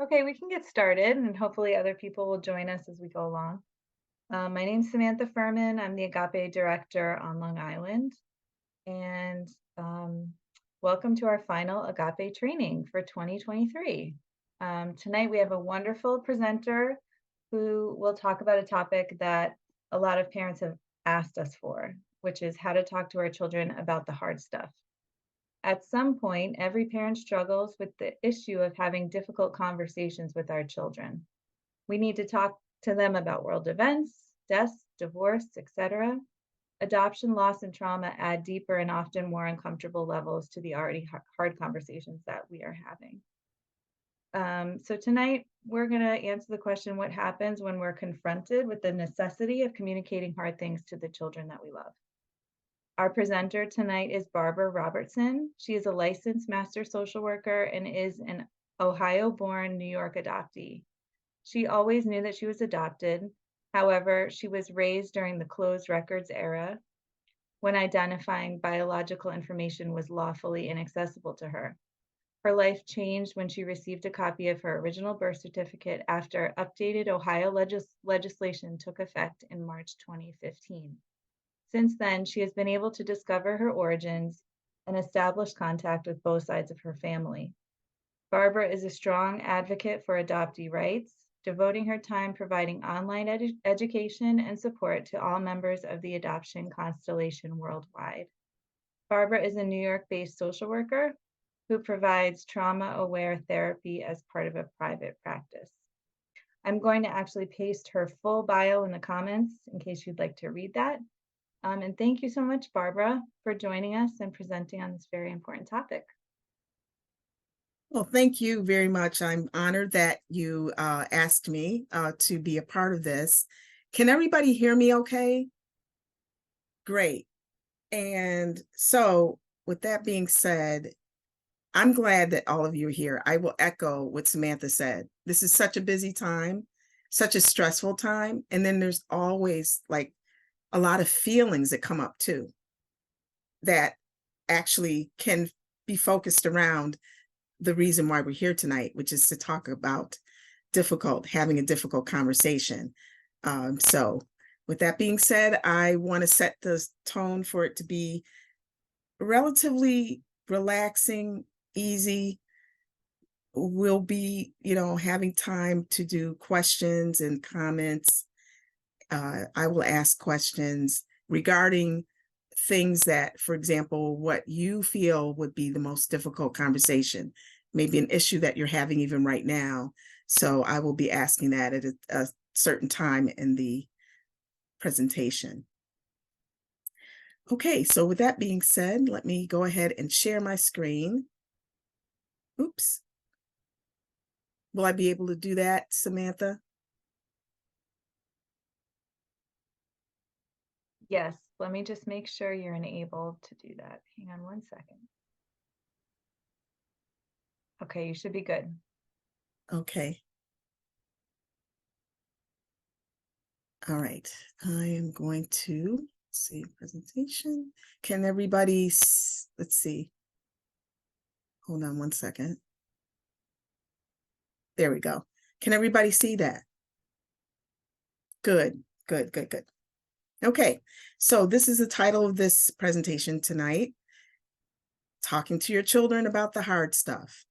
Okay, we can get started and hopefully other people will join us as we go along. My name's Samantha Furman. I'm the Agape Director on Long Island. And welcome to our final Agape training for 2023. Tonight we have a wonderful presenter who will talk about a topic that a lot of parents have asked us for, which is how to talk to our children about the hard stuff. At some point, every parent struggles with the issue of having difficult conversations with our children. We need to talk to them about world events, deaths, divorce, etc. Adoption, loss, and trauma add deeper and often more uncomfortable levels to the already hard conversations that we are having. So tonight, we're going to answer the question, what happens when we're confronted with the necessity of communicating hard things to the children that we love? Our presenter tonight is Barbara Robertson. She is a licensed master social worker and is an Ohio-born New York adoptee. She always knew that she was adopted. However, she was raised during the closed records era when identifying biological information was lawfully inaccessible to her. Her life changed when she received a copy of her original birth certificate after updated Ohio legislation took effect in March 2015. Since then, she has been able to discover her origins and establish contact with both sides of her family. Barbara is a strong advocate for adoptee rights, devoting her time providing online education and support to all members of the adoption constellation worldwide. Barbara is a New York-based social worker who provides trauma-aware therapy as part of a private practice. I'm going to actually paste her full bio in the comments in case you'd like to read that. And thank you so much, Barbara, for joining us and presenting on this very important topic. Well, thank you very much. I'm honored that you asked me to be a part of this. Can everybody hear me okay? Great. And so with that being said, I'm glad that all of you are here. I will echo what Samantha said. This is such a busy time, such a stressful time. And then there's always like a lot of feelings that come up too that actually can be focused around the reason why we're here tonight, which is to talk about having a difficult conversation. So with that being said, I want to set the tone for it to be relatively relaxing, easy. We'll be, having time to do questions and comments. I will ask questions regarding things that, for example, what you feel would be the most difficult conversation, maybe an issue that you're having even right now. So I will be asking that at a certain time in the presentation. Okay, so with that being said, let me go ahead and share my screen. Oops. Will I be able to do that, Samantha? Yes, let me just make sure you're enabled to do that. Hang on one second. Okay, you should be good. Okay. All right, I am going to see presentation. Can everybody, let's see. Hold on one second. There we go. Can everybody see that? Good, good, good, good. Okay, so this is the title of this presentation tonight, Talking to Your Children About the Hard Stuff.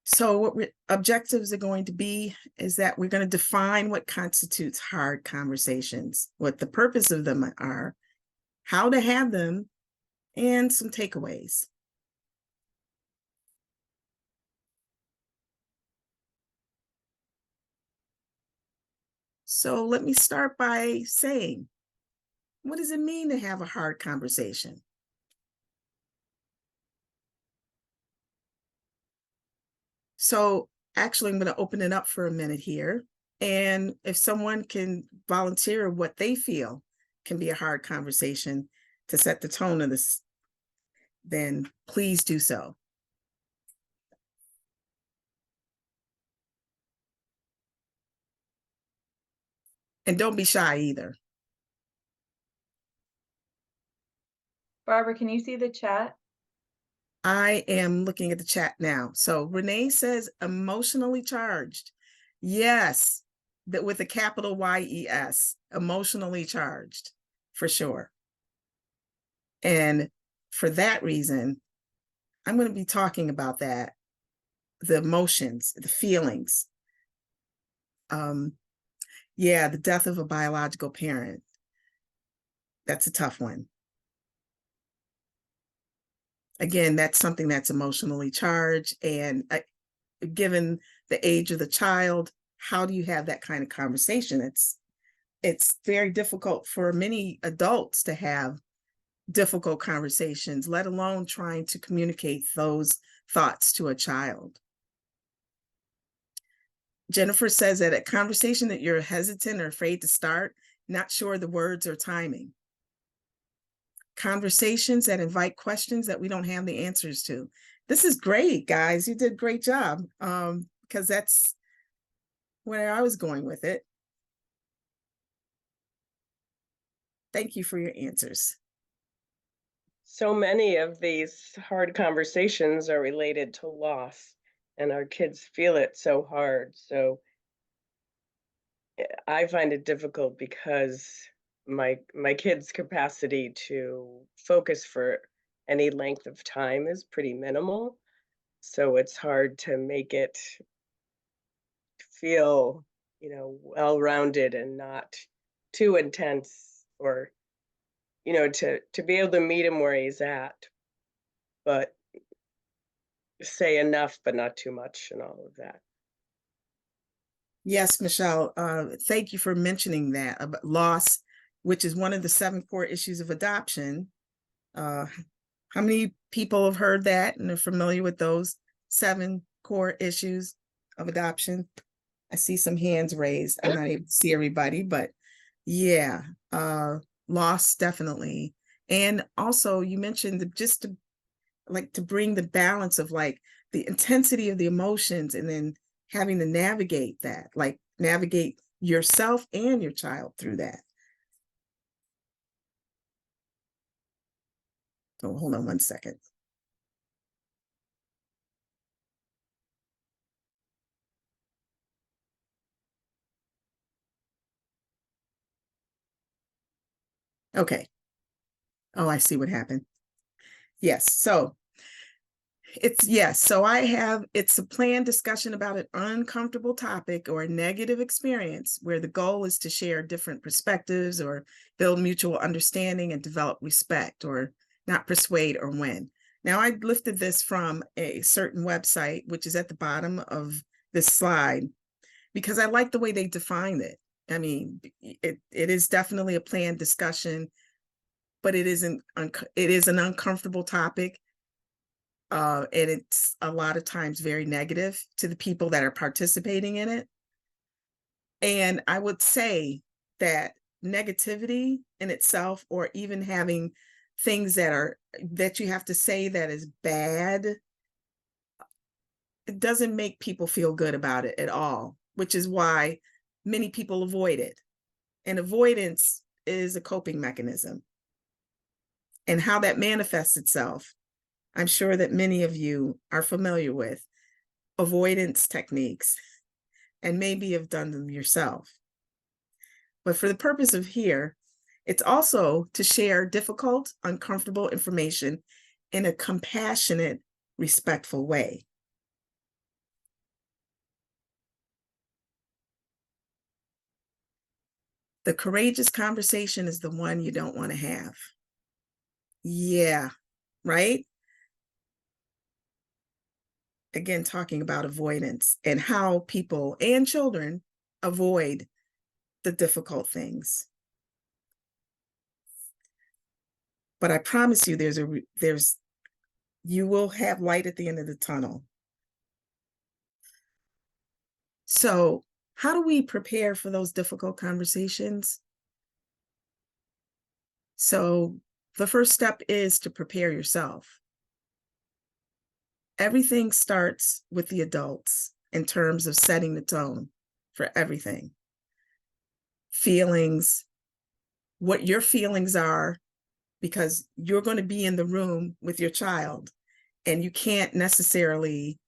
So what objectives are going to be is that we're going to define what constitutes hard conversations, what the purpose of them are, how to have them, and some takeaways. So let me start by saying, what does it mean to have a hard conversation? So actually, I'm going to open it up for a minute here. And if someone can volunteer what they feel can be a hard conversation to set the tone of this, then please do so. And don't be shy either. Barbara, can you see the chat? I am looking at the chat now. So Renee says emotionally charged. Yes, that with a capital YES, emotionally charged, for sure. And for that reason, I'm going to be talking about that, the emotions, the feelings. Yeah, the death of a biological parent. That's a tough one. Again, that's something that's emotionally charged. And given the age of the child, how do you have that kind of conversation? It's very difficult for many adults to have difficult conversations, let alone trying to communicate those thoughts to a child. Jennifer says that a conversation that you're hesitant or afraid to start, not sure the words or timing. Conversations that invite questions that we don't have the answers to. This is great, guys. You did a great job, because that's where I was going with it. Thank you for your answers. So many of these hard conversations are related to loss, and our kids feel it so hard. So I find it difficult because my kids' capacity to focus for any length of time is pretty minimal. So it's hard to make it feel, well-rounded and not too intense, or, to be able to meet him where he's at, but say enough, but not too much, and all of that. Yes, Michelle, thank you for mentioning that about loss, which is one of the 7 core issues of adoption. How many people have heard that and are familiar with those 7 core issues of adoption? I see some hands raised. I'm not able to see everybody, but yeah, loss definitely. And also you mentioned just to bring the balance of like the intensity of the emotions and then having to navigate that, like navigate yourself and your child through that. So hold on one second. Okay. Oh, I see what happened. Yes. So it's a planned discussion about an uncomfortable topic or a negative experience where the goal is to share different perspectives or build mutual understanding and develop respect, or not persuade or win. Now, I lifted this from a certain website, which is at the bottom of this slide, because I like the way they define it. I mean, it is definitely a planned discussion, but it is an uncomfortable topic. And it's a lot of times very negative to the people that are participating in it. And I would say that negativity in itself, or even having things that you have to say that is bad, it doesn't make people feel good about it at all, which is why many people avoid it. And avoidance is a coping mechanism. And how that manifests itself, I'm sure that many of you are familiar with avoidance techniques and maybe have done them yourself. But for the purpose of here, it's also to share difficult, uncomfortable information in a compassionate, respectful way. The courageous conversation is the one you don't want to have. Yeah, right? Again, talking about avoidance and how people and children avoid the difficult things. But I promise you, you will have light at the end of the tunnel. So how do we prepare for those difficult conversations? So the first step is to prepare yourself. Everything starts with the adults in terms of setting the tone for everything. Feelings, what your feelings are, because you're going to be in the room with your child. And you can't necessarily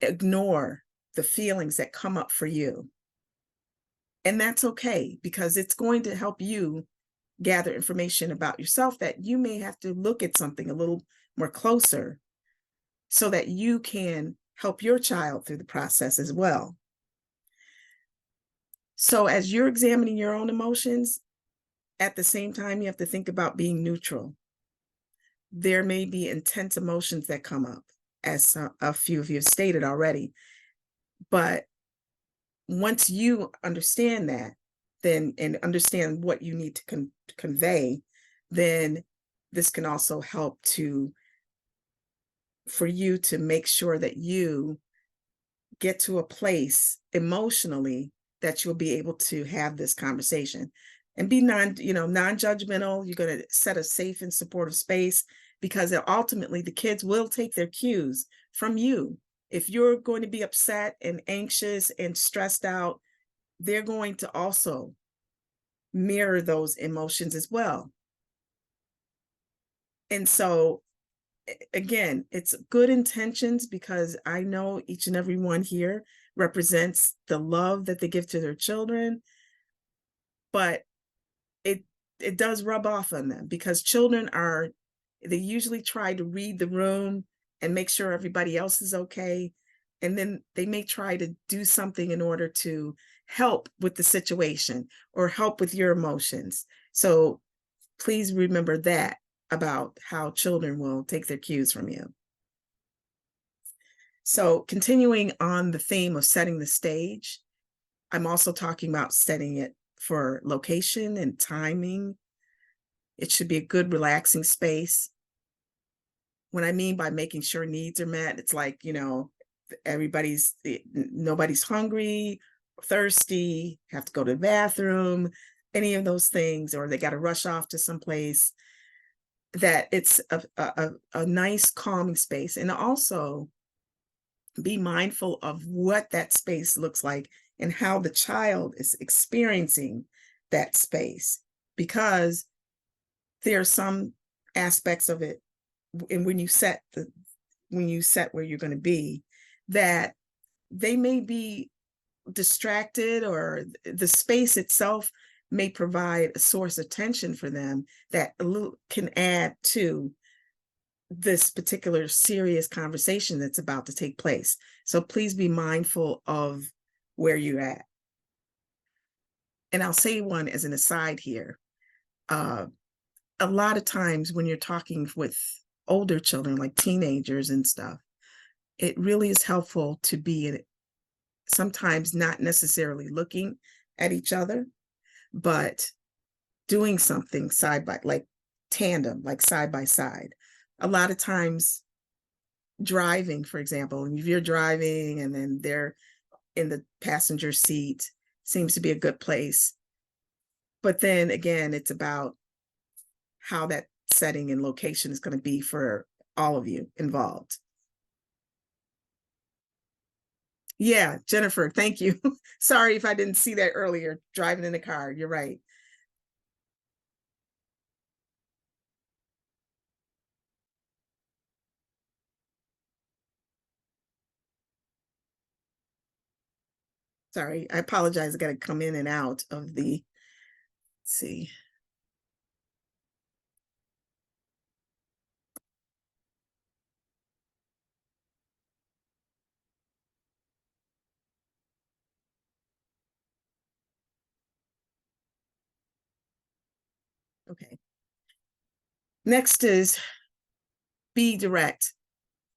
ignore the feelings that come up for you. And that's okay, because it's going to help you gather information about yourself that you may have to look at something a little more closer so that you can help your child through the process as well. So as you're examining your own emotions, at the same time, you have to think about being neutral. There may be intense emotions that come up, as a few of you have stated already. But once you understand that, then, and understand what you need to convey, then this can also help for you to make sure that you get to a place emotionally that you'll be able to have this conversation and be non-judgmental. You're going to set a safe and supportive space, because ultimately the kids will take their cues from you. If you're going to be upset and anxious and stressed out, they're going to also mirror those emotions as well. And so, again, it's good intentions, because I know each and every one here represents the love that they give to their children, but it does rub off on them, because children they usually try to read the room and make sure everybody else is okay. And then they may try to do something in order to help with the situation or help with your emotions. So please remember that about how children will take their cues from you. So continuing on the theme of setting the stage, I'm also talking about setting it for location and timing. It should be a good, relaxing space. What I mean by making sure needs are met, it's like, nobody's hungry, thirsty, have to go to the bathroom, any of those things, or they got to rush off to someplace. That it's a nice, calming space. And also be mindful of what that space looks like and how the child is experiencing that space, because there are some aspects of it, and when you set where you're going to be, that they may be distracted, or the space itself may provide a source of tension for them that can add to this particular serious conversation that's about to take place. So please be mindful of where you're at. And I'll say one as an aside here. A lot of times when you're talking with older children, like teenagers and stuff, it really is helpful to be sometimes not necessarily looking at each other, but doing something side by side. A lot of times driving, for example, if you're driving and then they're in the passenger seat, seems to be a good place. But then again, it's about how that setting and location is going to be for all of you involved. Yeah, Jennifer, thank you. Sorry if I didn't see that earlier, driving in the car. You're right. Sorry, I apologize. I got to come in and out of let's see. Okay. Next is be direct.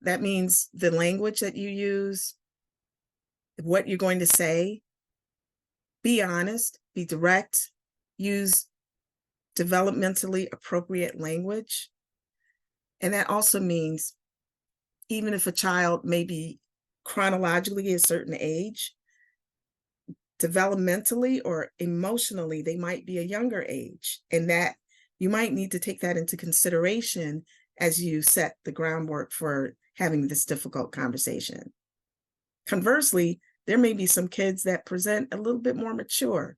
That means the language that you use, what you're going to say. Be honest, be direct, use developmentally appropriate language. And that also means even if a child may be chronologically a certain age, developmentally or emotionally, they might be a younger age. And that you might need to take that into consideration as you set the groundwork for having this difficult conversation. Conversely, there may be some kids that present a little bit more mature,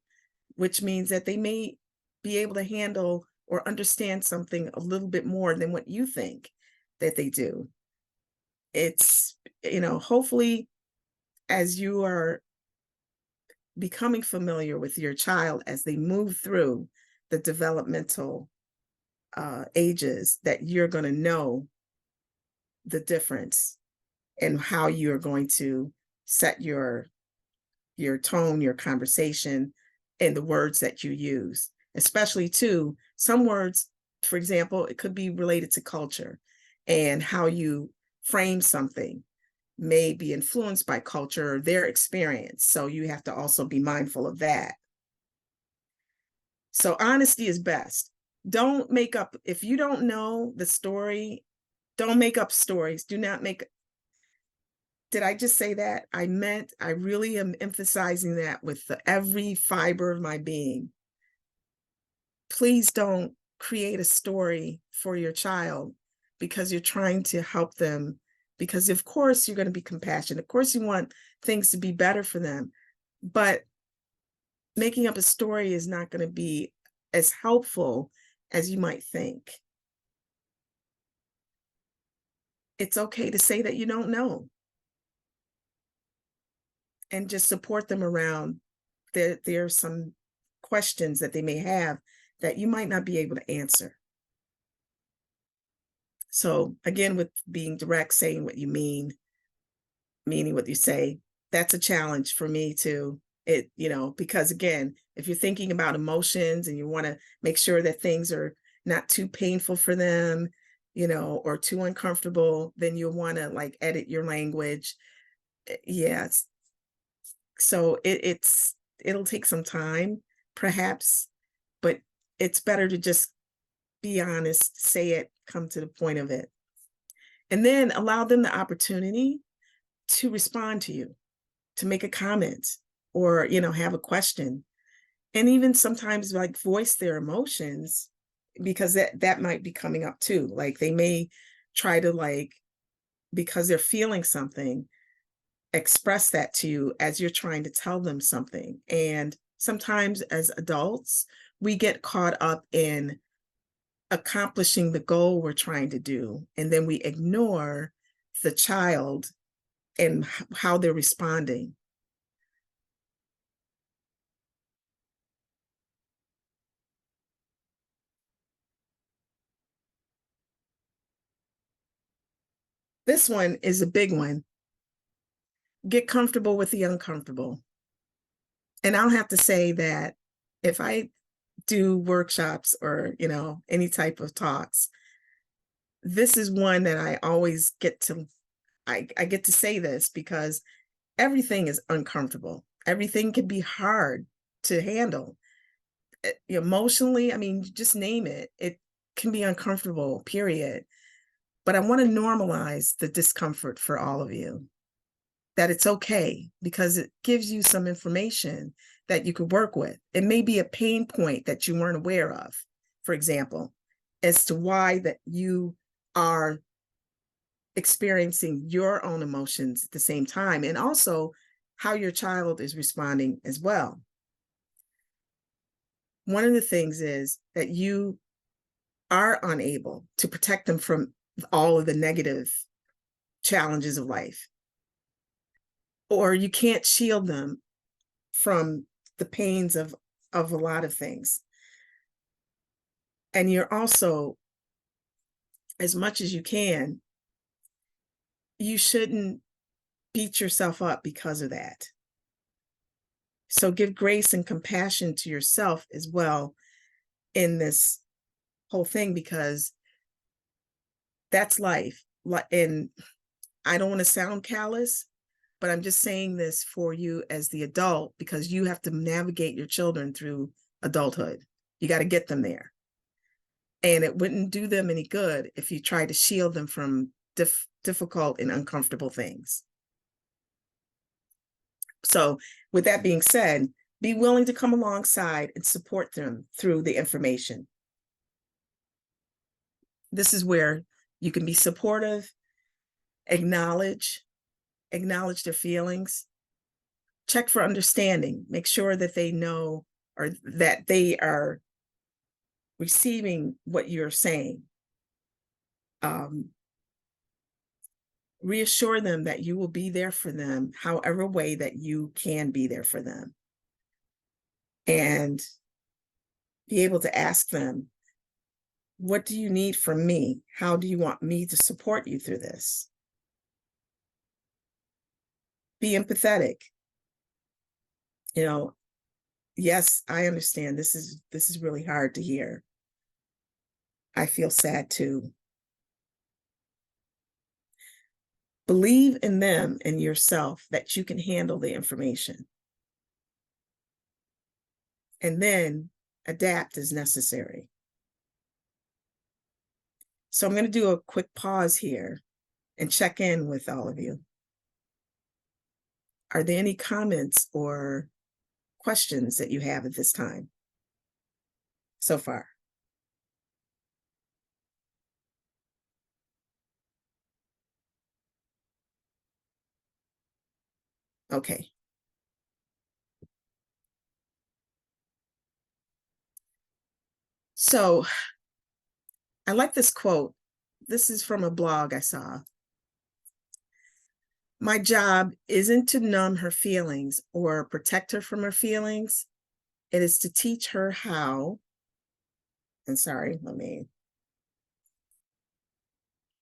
which means that they may be able to handle or understand something a little bit more than what you think. that they do. It's, hopefully as you are becoming familiar with your child as they move through the developmental ages, that you're going to know the difference and how you're going to set your tone, your conversation, and the words that you use, especially too, some words, for example, it could be related to culture, and how you frame something may be influenced by culture or their experience. So you have to also be mindful of that. So honesty is best. Don't make up, if you don't know the story, don't make up stories. Do not make, did I just say that? I really am emphasizing that with every fiber of my being. Please don't create a story for your child because you're trying to help them, because of course you're going to be compassionate. Of course you want things to be better for them, but making up a story is not going to be as helpful as you might think. It's okay to say that you don't know, and just support them around. There are some questions that they may have that you might not be able to answer. So again, with being direct, saying what you mean, meaning what you say, that's a challenge for me too. Because again, if you're thinking about emotions and you want to make sure that things are not too painful for them, or too uncomfortable, then you'll want to like edit your language. Yes. So it'll take some time, perhaps, but it's better to just be honest, say it, come to the point of it, and then allow them the opportunity to respond to you, to make a comment, or have a question, and even sometimes like voice their emotions, because that might be coming up too. Like they may try to, like, because they're feeling something, express that to you as you're trying to tell them something. And sometimes as adults, we get caught up in accomplishing the goal we're trying to do, and then we ignore the child and how they're responding. This one is a big one. Get comfortable with the uncomfortable. And I'll have to say that if I do workshops or, any type of talks, this is one that I always I get to say this, because everything is uncomfortable. Everything can be hard to handle. Emotionally, I mean, just name it. It can be uncomfortable, period. But I want to normalize the discomfort for all of you, that it's okay, because it gives you some information that you could work with. It may be a pain point that you weren't aware of, for example, as to why that you are experiencing your own emotions at the same time, and also how your child is responding as well. One of the things is that you are unable to protect them from all of the negative challenges of life, or you can't shield them from the pains of a lot of things. And you're also, as much as you can, you shouldn't beat yourself up because of that. So give grace and compassion to yourself as well in this whole thing, because that's life. And I don't want to sound callous, but I'm just saying this for you as the adult, because you have to navigate your children through adulthood. You got to get them there. And it wouldn't do them any good if you try to shield them from difficult and uncomfortable things. So with that being said, be willing to come alongside and support them through the information. This is where you can be supportive, acknowledge their feelings, check for understanding, make sure that they know, or that they are receiving what you're saying. Reassure them that you will be there for them, however way that you can be there for them. And be able to ask them, what do you need from me? How do you want me to support you through this? Be empathetic. You know, yes, I understand this is really hard to hear. I feel sad too. Believe in them and yourself that you can handle the information. And then adapt as necessary. So I'm going to do a quick pause here and check in with all of you. Are there any comments or questions that you have at this time so far? Okay. So I like this quote. This is from a blog I saw. My job isn't to numb her feelings or protect her from her feelings. It is to teach her how, and sorry, let me,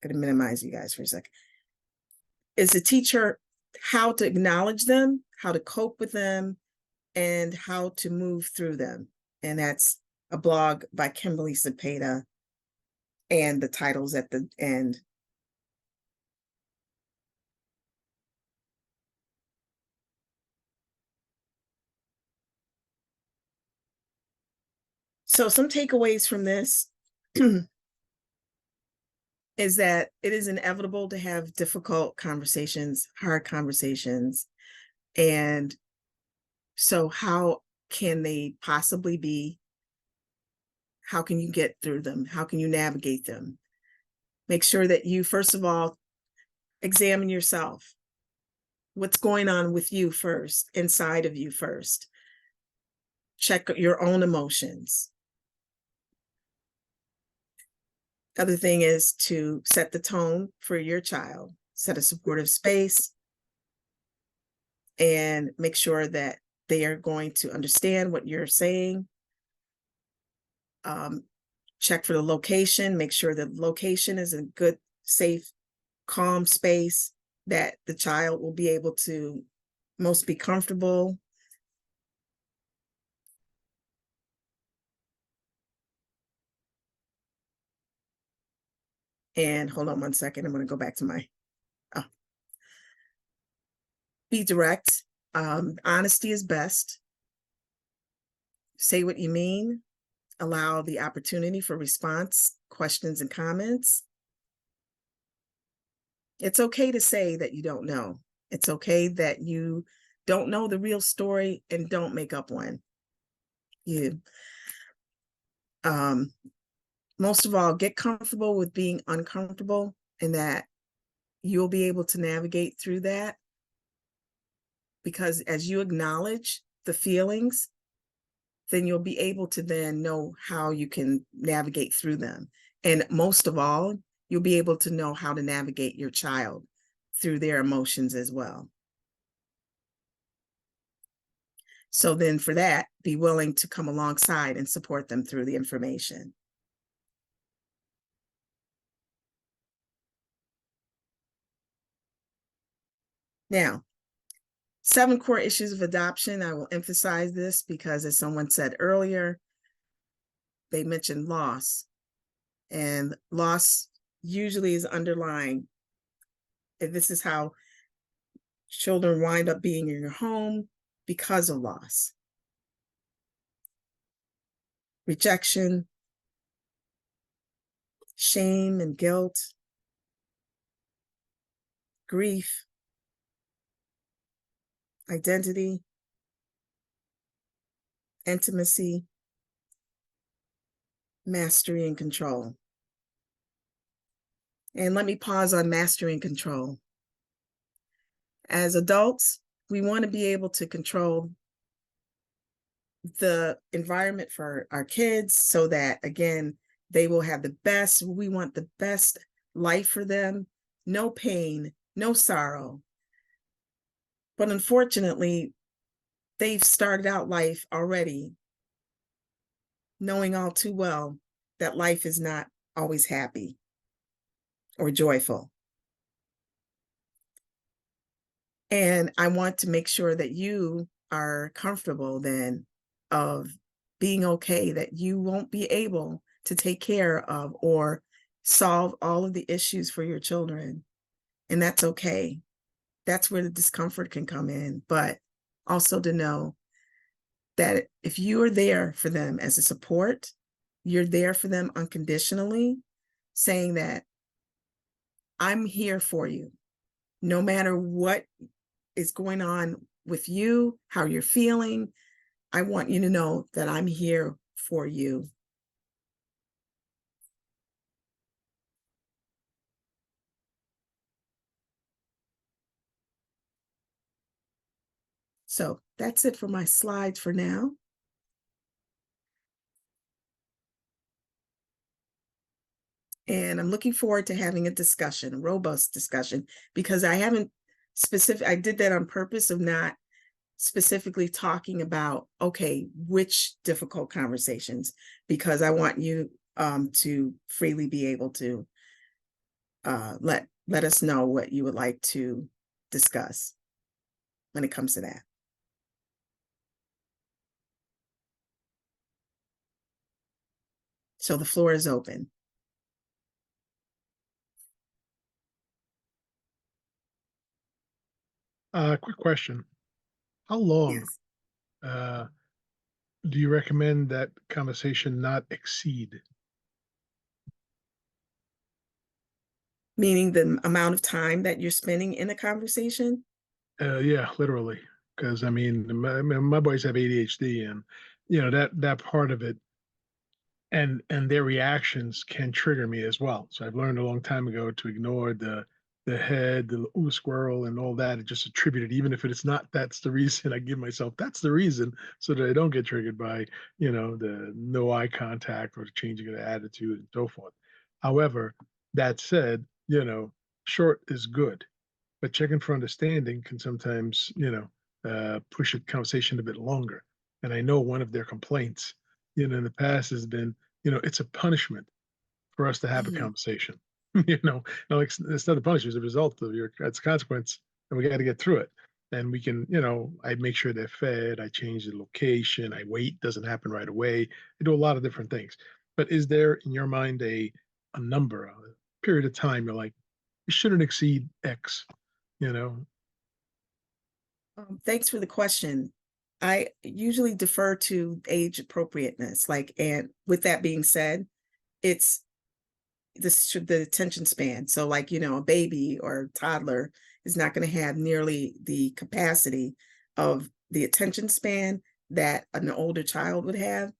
gotta minimize you guys for a second, is to teach her how to acknowledge them, how to cope with them, and how to move through them. And that's a blog by Kimberly Cepeda, and the title's at the end. So some takeaways from this is that it is inevitable to have difficult conversations, hard conversations. And so how can they possibly be? How can you get through them? How can you navigate them? Make sure that you, first of all, examine yourself. What's going on with you first, inside of you first. Check your own emotions. Other thing is to set the tone for your child, set a supportive space, and make sure that they are going to understand what you're saying. Check for the location, make sure the location is a good, safe, calm space that the child will be able to most be comfortable. And hold on one second, I'm going to go back to my, be direct. Honesty is best. Say what you mean. Allow the opportunity for response, questions, and comments. It's okay to say that you don't know. It's okay that you don't know the real story and don't make up one. Most of all, get comfortable with being uncomfortable, and that you'll be able to navigate through that. Because as you acknowledge the feelings, then you'll be able to then know how you can navigate through them. And most of all, you'll be able to know how to navigate your child through their emotions as well. So then for that, be willing to come alongside and support them through the information. Now, 7 core issues of adoption. I will emphasize this because, as someone said earlier, they mentioned loss. And loss usually is underlying. This is how children wind up being in your home because of loss. Rejection, shame and guilt, grief, identity, intimacy, mastery and control. And let me pause on mastery and control. As adults, we want to be able to control the environment for our kids so that, again, they will have the best. We want the best life for them, no pain, no sorrow. But unfortunately, they've started out life already knowing all too well that life is not always happy or joyful. And I want to make sure that you are comfortable then of being okay that you won't be able to take care of or solve all of the issues for your children. And that's okay. That's where the discomfort can come in, but also to know that if you are there for them as a support, you're there for them unconditionally, saying that I'm here for you, no matter what is going on with you, how you're feeling. I want you to know that I'm here for you. So that's it for my slides for now. And I'm looking forward to having a discussion, a robust discussion, because I did that on purpose of not specifically talking about, okay, which difficult conversations, because I want you to freely be able to let us know what you would like to discuss when it comes to that. So the floor is open. Quick question. How long Yes. do you recommend that conversation not exceed? Meaning the amount of time that you're spending in a conversation? Yeah, literally. Because I mean, my boys have ADHD, and that part of it, and their reactions can trigger me as well. So I've learned a long time ago to ignore the head, the ooh squirrel, and all that, and just attribute it, even if it's not. That's the reason. I give myself that's the reason, so that I don't get triggered by the no eye contact or the changing of the attitude and so forth. However, that said, short is good, but checking for understanding can sometimes push a conversation a bit longer. And I know one of their complaints in the past has been it's a punishment for us to have a Mhm. conversation. No, it's not a punishment, it's a result of it's a consequence, and we got to get through it. And we can, I make sure they're fed, I change the location, I wait, doesn't happen right away. I do a lot of different things. But is there in your mind a number, a period of time you're like, it shouldn't exceed X, you know? Thanks for the question. I usually defer to age appropriateness. And with that being said, it's the attention span. So a baby or a toddler is not going to have nearly the capacity of the attention span that an older child would have.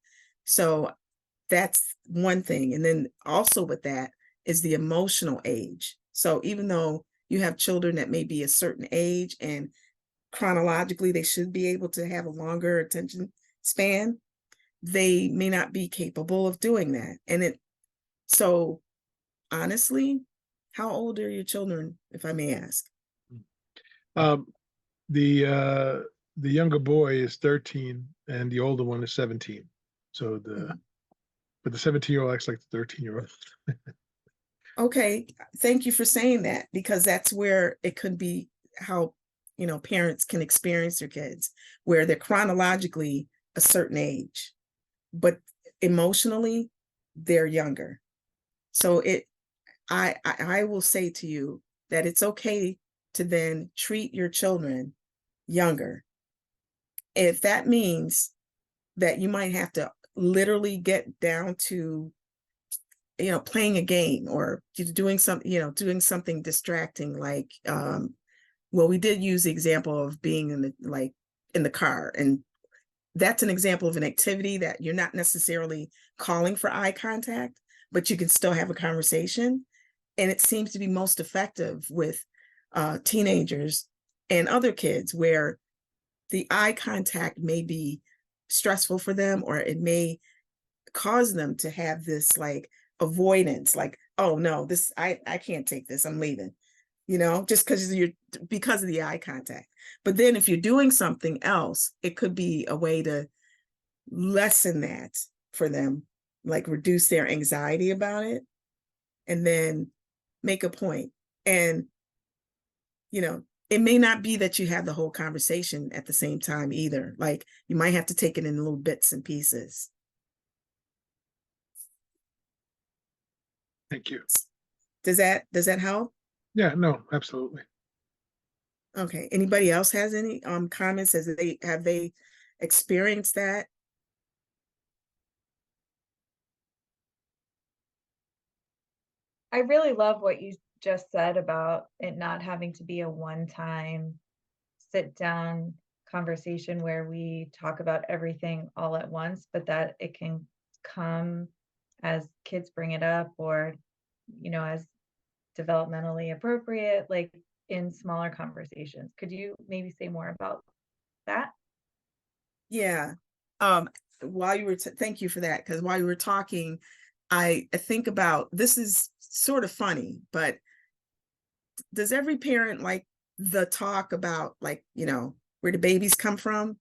So that's one thing. And then also with that is the emotional age. So even though you have children that may be a certain age and chronologically they should be able to have a longer attention span, they may not be capable of doing that. So honestly, how old are your children, if I may ask? Um, the younger boy is 13 and the older one is 17. So Mhm. but the 17-year-old acts like the 13-year-old. Okay, thank you for saying that, because that's where it could be how parents can experience their kids, where they're chronologically a certain age, but emotionally they're younger. So I will say to you that it's okay to then treat your children younger. If that means that you might have to literally get down to playing a game or doing something distracting, well, we did use the example of being in the car, and that's an example of an activity that you're not necessarily calling for eye contact, but you can still have a conversation. And it seems to be most effective with teenagers and other kids, where the eye contact may be stressful for them, or it may cause them to have this avoidance, oh no, I can't take this, I'm leaving. just because of the eye contact. But then if you're doing something else, it could be a way to lessen that for them, like reduce their anxiety about it, and then make a point. And, it may not be that you have the whole conversation at the same time either. Like you might have to take it in little bits and pieces. Thank you. Does that help? Yeah, no, absolutely. Okay. Anybody else has any comments? Have they experienced that? I really love what you just said about it not having to be a one-time sit down conversation where we talk about everything all at once, but that it can come as kids bring it up, or, as developmentally appropriate, like in smaller conversations. Could you maybe say more about that? Yeah. While you were thank you for that, because while you were talking, I think about, this is sort of funny, but does every parent like the talk about, like, where the babies come from?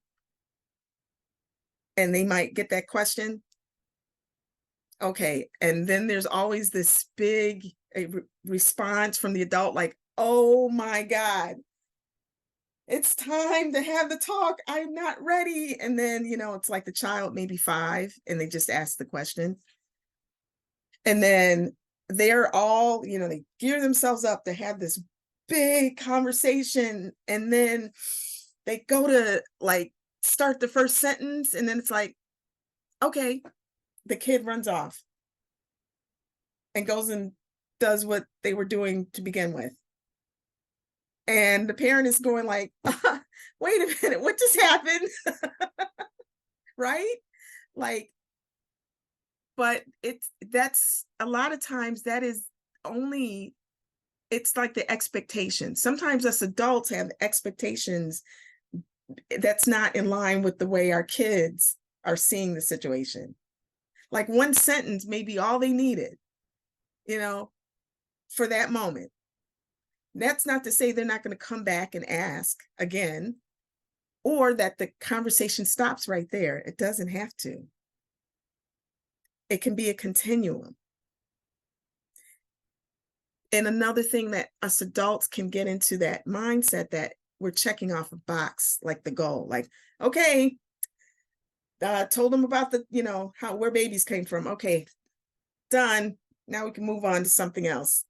And they might get that question. Okay. And then there's always this big response from the adult, like, oh my God, it's time to have the talk. I'm not ready. And then, it's like the child, maybe 5, and they just ask the question. And then they're all, they gear themselves up to have this big conversation. And then they go to like start the first sentence. And then it's like, okay, the kid runs off and goes and does what they were doing to begin with. And the parent is going like, wait a minute, what just happened? Right? Like, but that's a lot of times that is only, it's like the expectation. Sometimes us adults have expectations that's not in line with the way our kids are seeing the situation. Like one sentence may be all they needed, for that moment. That's not to say they're not going to come back and ask again, or that the conversation stops right there. It doesn't have to. It can be a continuum. And another thing that us adults can get into that mindset that we're checking off a box, like the goal, like, okay, told them about the, where babies came from. Okay, done. Now we can move on to something else.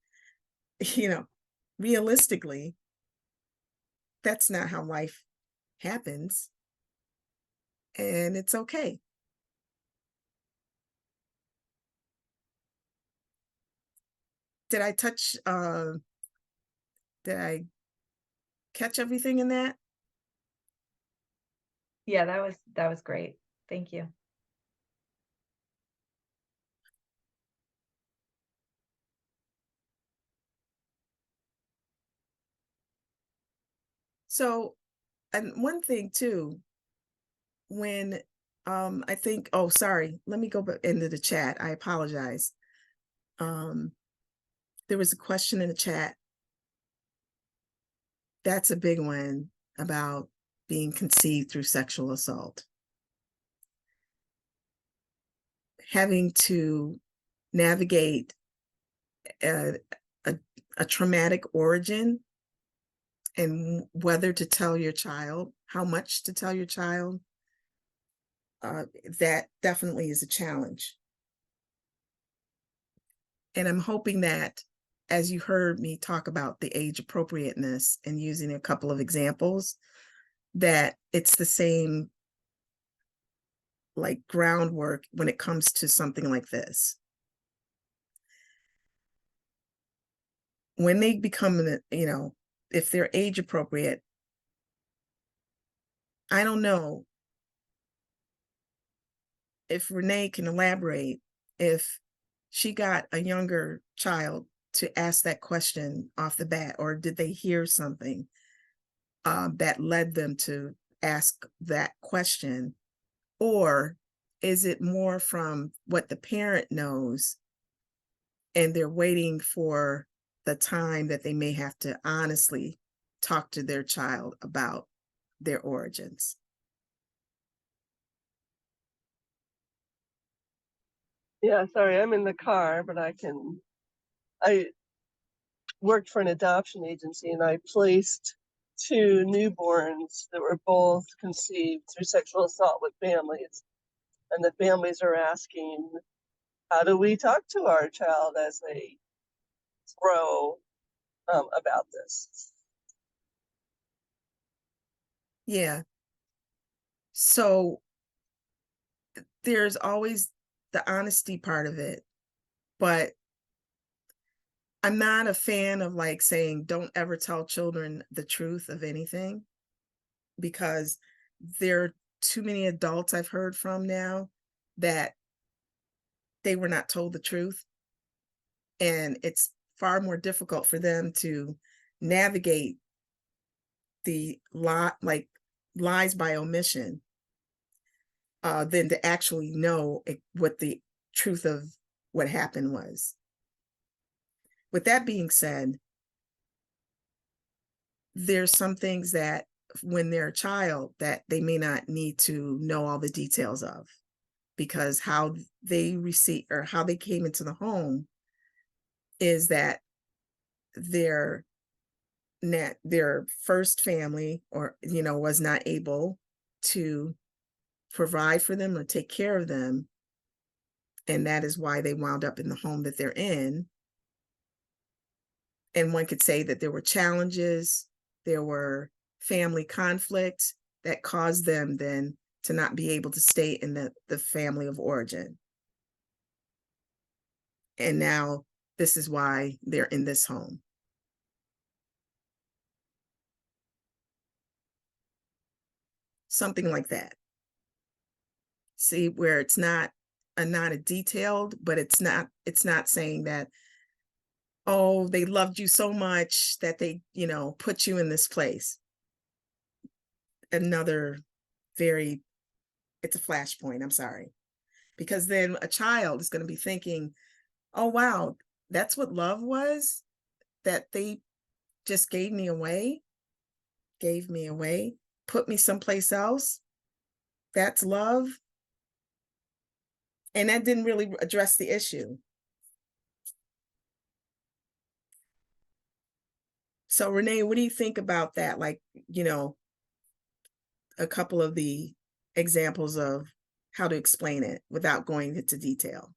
Realistically, that's not how life happens. And it's okay. Did I catch everything in that? Yeah, that was great. Thank you. So, and one thing too, when I think, oh, sorry, let me go back into the chat. I apologize. There was a question in the chat. That's a big one about being conceived through sexual assault. Having to navigate a traumatic origin, and whether to tell your child, how much to tell your child, that definitely is a challenge. And I'm hoping that, as you heard me talk about the age appropriateness and using a couple of examples, that it's the same like groundwork when it comes to something like this. When they become, if they're age appropriate, I don't know if Renee can elaborate if she got a younger child to ask that question off the bat, or did they hear something that led them to ask that question? Or is it more from what the parent knows and they're waiting for the time that they may have to honestly talk to their child about their origins. Yeah, sorry, I'm in the car, but I worked for an adoption agency and I placed 2 newborns that were both conceived through sexual assault with families. And the families are asking, how do we talk to our child as they grow about this? Yeah. So there's always the honesty part of it, but I'm not a fan of like saying, don't ever tell children the truth of anything, because there are too many adults I've heard from now that they were not told the truth. And it's far more difficult for them to navigate the lies by omission than to actually know what the truth of what happened was. With that being said, there's some things that when they're a child that they may not need to know all the details of, because how they receive or how they came into the home is that their first family or was not able to provide for them or take care of them, and that is why they wound up in the home that they're in. And one could say that there were challenges, there were family conflicts that caused them then to not be able to stay in the family of origin. And now this is why they're in this home. Something like that. See, where it's not a detailed, but it's not saying that, oh, they loved you so much that they, put you in this place. Another it's a flashpoint, I'm sorry. Because then a child is going to be thinking, oh, wow, that's what love was, that they just gave me away, put me someplace else. That's love. And that didn't really address the issue. So Renee, what do you think about that? Like, a couple of the examples of how to explain it without going into detail.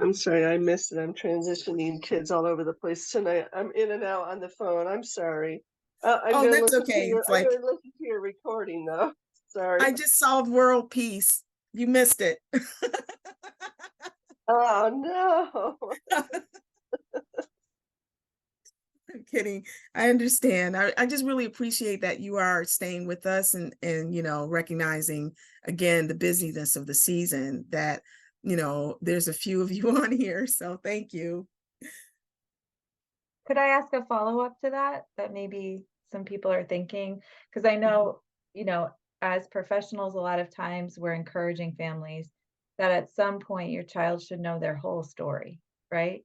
I'm sorry, I missed it. I'm transitioning kids all over the place tonight. I'm in and out on the phone. I'm sorry. I'm Oh, gonna that's listen okay. It's I'm like, gonna listen to your recording though. Sorry. I just solved world peace. You missed it. Oh no. I'm kidding. I understand. I just really appreciate that you are staying with us and recognizing again the busyness of the season, that there's a few of you on here. So thank you. Could I ask a follow-up to that maybe some people are thinking? Because I know, as professionals, a lot of times we're encouraging families that at some point your child should know their whole story, right?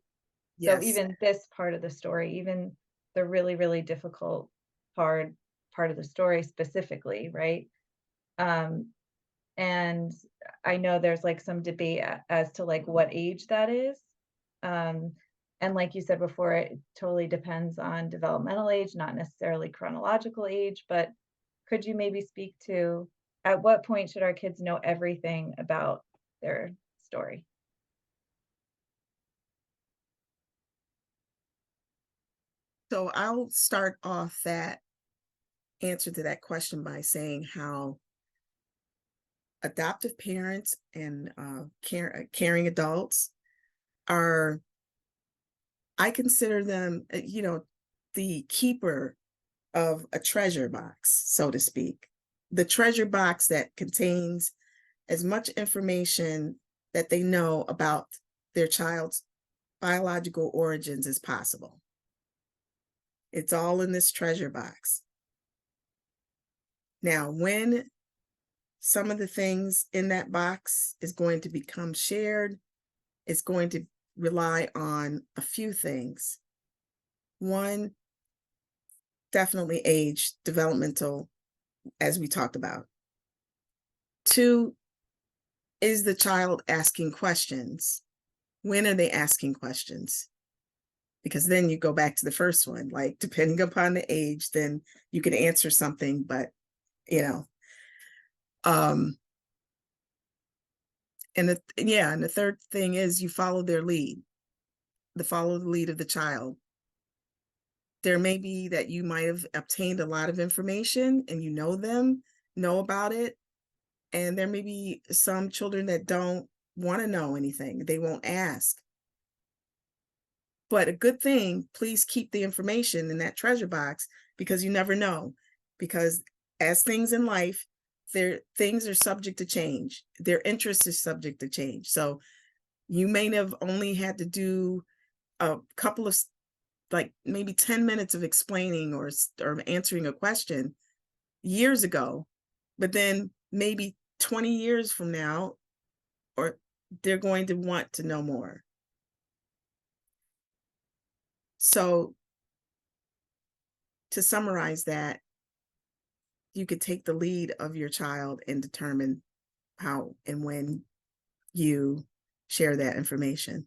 So Yes. even this part of the story, even the really, really difficult part of the story specifically, right? And I know there's like some debate as to like what age that is. And like you said before, it totally depends on developmental age, not necessarily chronological age, but could you maybe speak to at what point should our kids know everything about their story? So I'll start off that answer to that question by saying how adoptive parents and caring adults are, I consider them, the keeper of a treasure box, so to speak. The treasure box that contains as much information that they know about their child's biological origins as possible. It's all in this treasure box. Now, when some of the things in that box is going to become shared, it's going to rely on a few things. One, definitely age, developmental, as we talked about. Two, is the child asking questions? When are they asking questions? Because then you go back to the first one, like depending upon the age, then you can answer something, but and the third thing is you follow their lead, follow the lead of the child. There may be that you might have obtained a lot of information and you know about it. And there may be some children that don't want to know anything. They won't ask. But a good thing, please keep the information in that treasure box, because you never know. Because as things in life, things are subject to change. Their interest is subject to change. So you may have only had to do a couple of, like maybe 10 minutes of explaining or answering a question years ago, but then maybe 20 years from now, or they're going to want to know more. So to summarize that, you could take the lead of your child and determine how and when you share that information.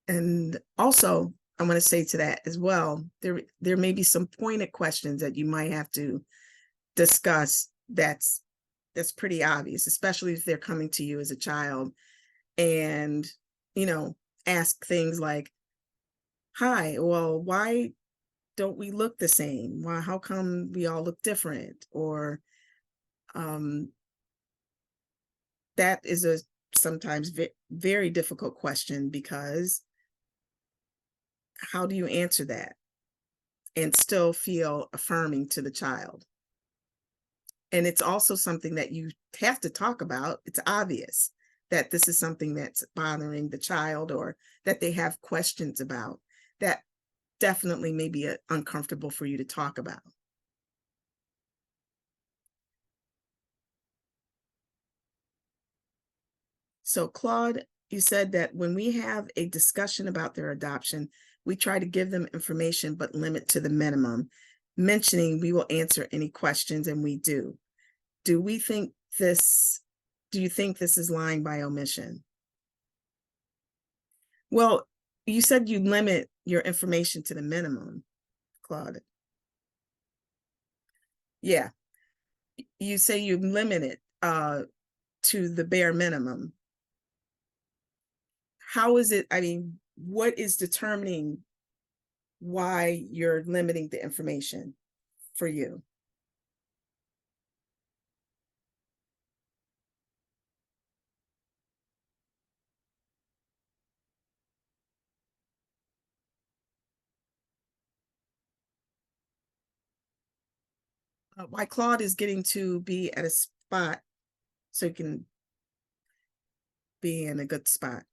And also, I want to say to that as well, there may be some pointed questions that you might have to discuss that's pretty obvious, especially if they're coming to you as a child and, ask things like, hi, well, why don't we look the same? Why, how come we all look different? Or that is a sometimes very difficult question, because how do you answer that and still feel affirming to the child? And it's also something that you have to talk about. It's obvious that this is something that's bothering the child, or that they have questions about, that definitely may be uncomfortable for you to talk about. So Claude, you said that when we have a discussion about their adoption, we try to give them information, but limit to the minimum, mentioning we will answer any questions, and we do. Do you think this is lying by omission? Well, you said you limit your information to the minimum, Claude. Yeah. You say you limit it to the bare minimum. How is it, what is determining why you're limiting the information for you? Why Claude is getting to be at a spot so you can be in a good spot.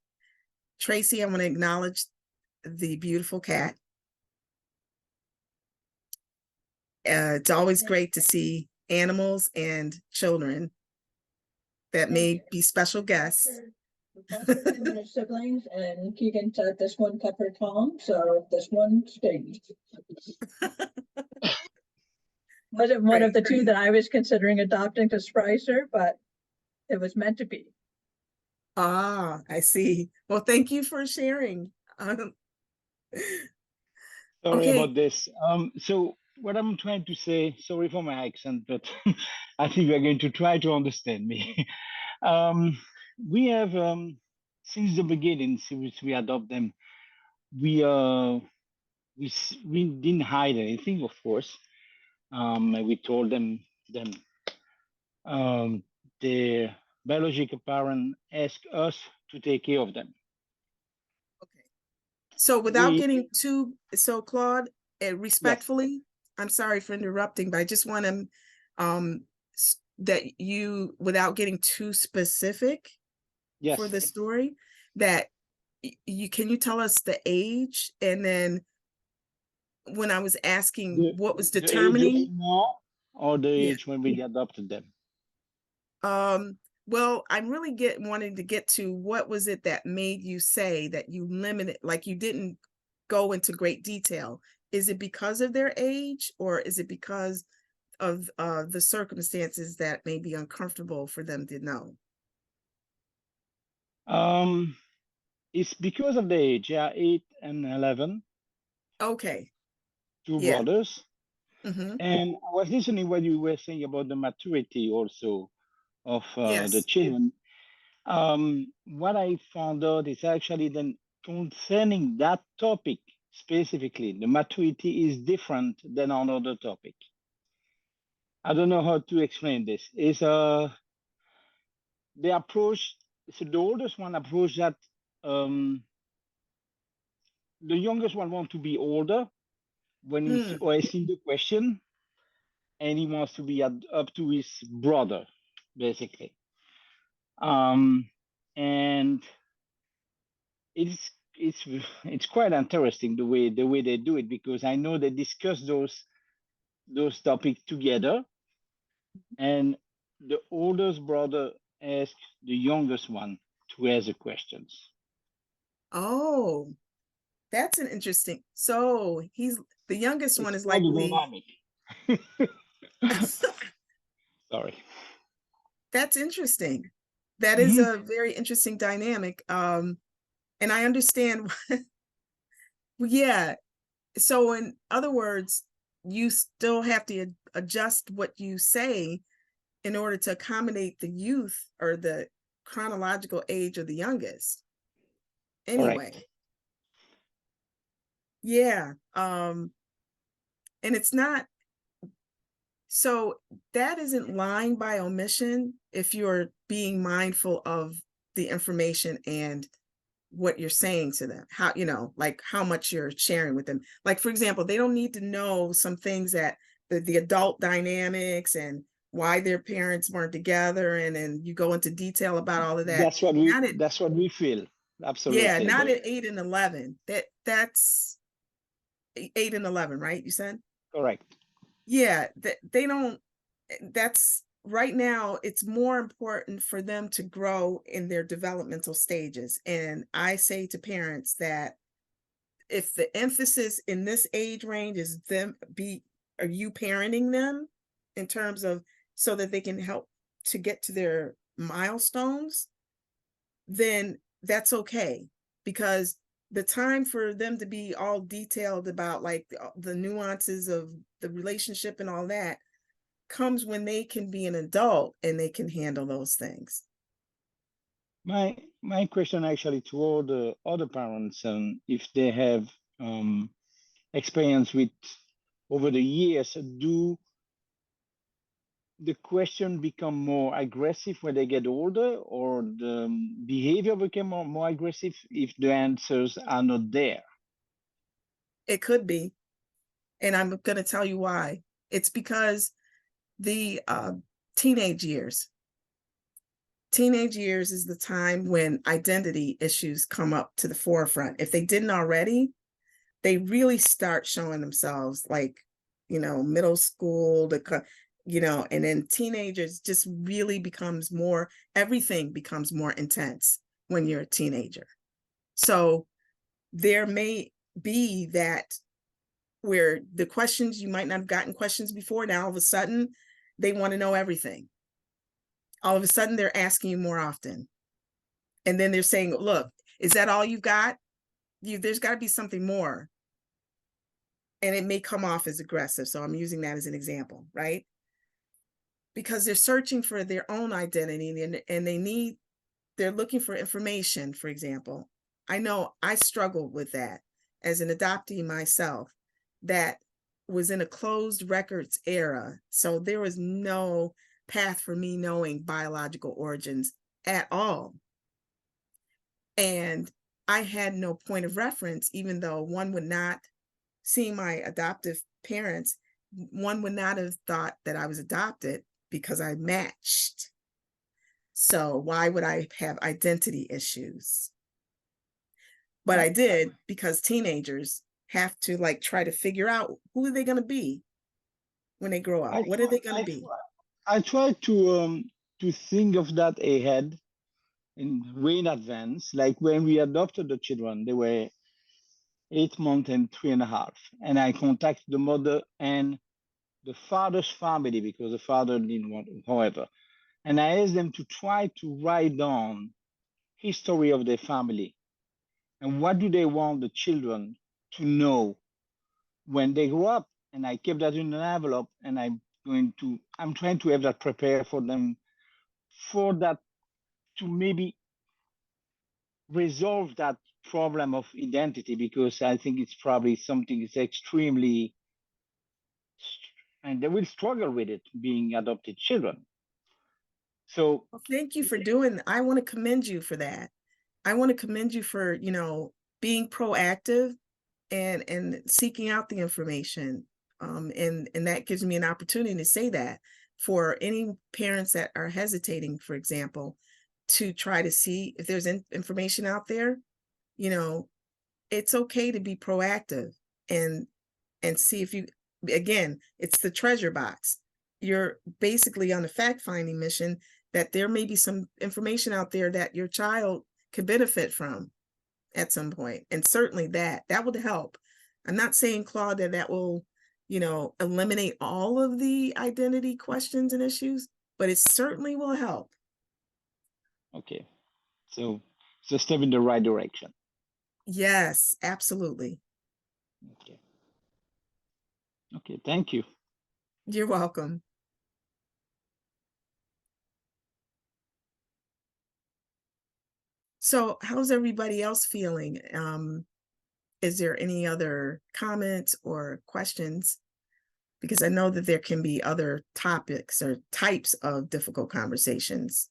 Tracy, I want to acknowledge the beautiful cat. It's always great to see animals and children that may be special guests. Siblings, and Keegan said this one kept her calm, so this one stayed. Wasn't one of the two that I was considering adopting to surprise her, but it was meant to be. Ah, I see. Well, thank you for sharing. Sorry Okay. about this. So what I'm trying to say, sorry for my accent, but I think you're going to try to understand me. We have, since the beginning, since we adopt them, we didn't hide anything, of course. And we told them their biological parent asked us to take care of them. Okay. So without getting too, so Claude, respectfully, yes. I'm sorry for interrupting, but I just want to, that you, without getting too specific, yes, for the story, that can you tell us the age, and then when I was asking The, what was the age of determining, now or the yeah. age when we adopted them? Well, I'm really wanting to get to what was it that made you say that you limited, like you didn't go into great detail. Is it because of their age, or is it because of the circumstances that may be uncomfortable for them to know? It's because of the age. Yeah, 8 and 11, Okay. two Yeah. brothers. Mm-hmm. And I was listening what you were saying about the maturity also of the Yes. children. What I found out is actually then concerning that topic specifically, the maturity is different than on other topic. I don't know how to explain this. Is the approach, so the oldest one approach that the youngest one want to be older when he's Hmm. or asking the question, and he wants to be up to his brother, basically. And it's quite interesting the way they do it, because I know they discuss those topics together, and the oldest brother asks the youngest one to ask the questions. Oh, that's an interesting. So the youngest one It's is quite a likely. dynamic. Sorry. That's interesting. That is Mhm. a very interesting dynamic. And I understand. Yeah. So in other words, you still have to adjust what you say in order to accommodate the youth or the chronological age of the youngest. Anyway, Correct. yeah. And it's not, so that isn't lying by omission if you're being mindful of the information and what you're saying to them, how, like how much you're sharing with them. Like, for example, they don't need to know some things that the adult dynamics and why their parents weren't together. And then you go into detail about all of that. Not at, That's what we feel. yeah, Absolutely. not at 8 and 11. That's 8 and 11, right? You said? Correct. Yeah, they don't, that's right now, it's more important for them to grow in their developmental stages. And I say to parents that if the emphasis in this age range is are you parenting them in terms of so that they can help to get to their milestones, then that's okay. Because the time for them to be all detailed about like the nuances of the relationship and all that comes when they can be an adult and they can handle those things. My question actually to all the other parents, if they have experience with over the years, do the question become more aggressive when they get older, or the behavior become more aggressive if the answers are not there? It could be. And I'm going to tell you why. It's because the teenage years. Teenage years is the time when identity issues come up to the forefront. If they didn't already, they really start showing themselves, like, middle school, and then teenagers just really becomes more, everything becomes more intense when you're a teenager. So there may be that where the questions, you might not have gotten questions before, now all of a sudden they want to know everything. All of a sudden they're asking you more often. And then they're saying, look, is that all you've got? There's got to be something more. And it may come off as aggressive. So I'm using that as an example, right? Because they're searching for their own identity and they're looking for information, for example. I know I struggled with that as an adoptee myself, that was in a closed records era. So there was no path for me knowing biological origins at all. And I had no point of reference, even though one would not, seeing my adoptive parents, one would not have thought that I was adopted because I matched. So why would I have identity issues? But I did, because teenagers, have to like try to figure out who are they going to be when they grow up? What are they going to be? I try to think of that ahead in way in advance. Like when we adopted the children, they were 8 months and 3.5, and I contacted the mother and the father's family because the father didn't want, however, and I asked them to try to write down history of their family and what do they want the children to know when they grow up. And I kept that in an envelope, and I'm trying to have that prepared for them, for that, to maybe resolve that problem of identity, because I think it's probably something that's extremely, and they will struggle with it being adopted children. So Well, thank you for doing. I want to commend you for that. I want to commend you for, you know, being proactive and seeking out the information. And that gives me an opportunity to say that for any parents that are hesitating, for example, to try to see if there's information out there, you know, it's okay to be proactive and see if you, again, it's the treasure box. You're basically on a fact-finding mission that there may be some information out there that your child could benefit from at some point. And certainly that would help. I'm not saying, Claude, that will, you know, eliminate all of the identity questions and issues, but it certainly will help. okay, so it's a step in the right direction. Yes, absolutely. Okay, thank you. You're welcome. So how's everybody else feeling? Is there any other comments or questions? Because I know that there can be other topics or types of difficult conversations.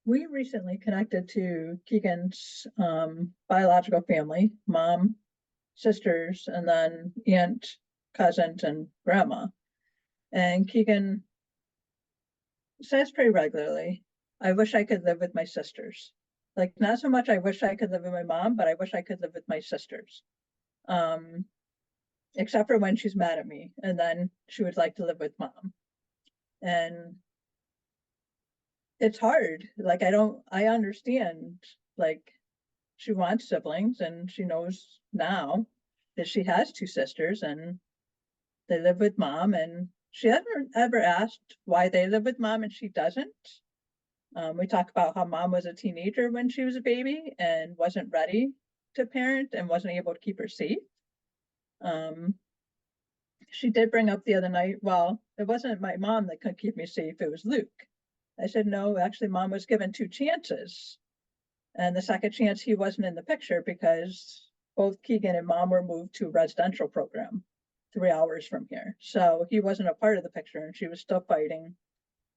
We recently connected to Keegan's biological family, mom, sisters, and then aunt, cousins, and grandma. And Keegan says pretty regularly, I wish I could live with my sisters. Like, not so much I wish I could live with my mom, but I wish I could live with my sisters. Except for when she's mad at me, and then she would like to live with mom. And it's hard. Like, I understand, like, she wants siblings, and she knows now that she has two sisters and they live with mom, and she hasn't ever asked why they live with mom and she doesn't. We talk about how mom was a teenager when she was a baby and wasn't ready to parent and wasn't able to keep her safe. She did bring up the other night, well, it wasn't my mom that couldn't keep me safe, it was Luke. I said, no, actually mom was given 2 chances. And the second chance, he wasn't in the picture because both Keegan and mom were moved to a residential program 3 hours from here. So he wasn't a part of the picture, and she was still fighting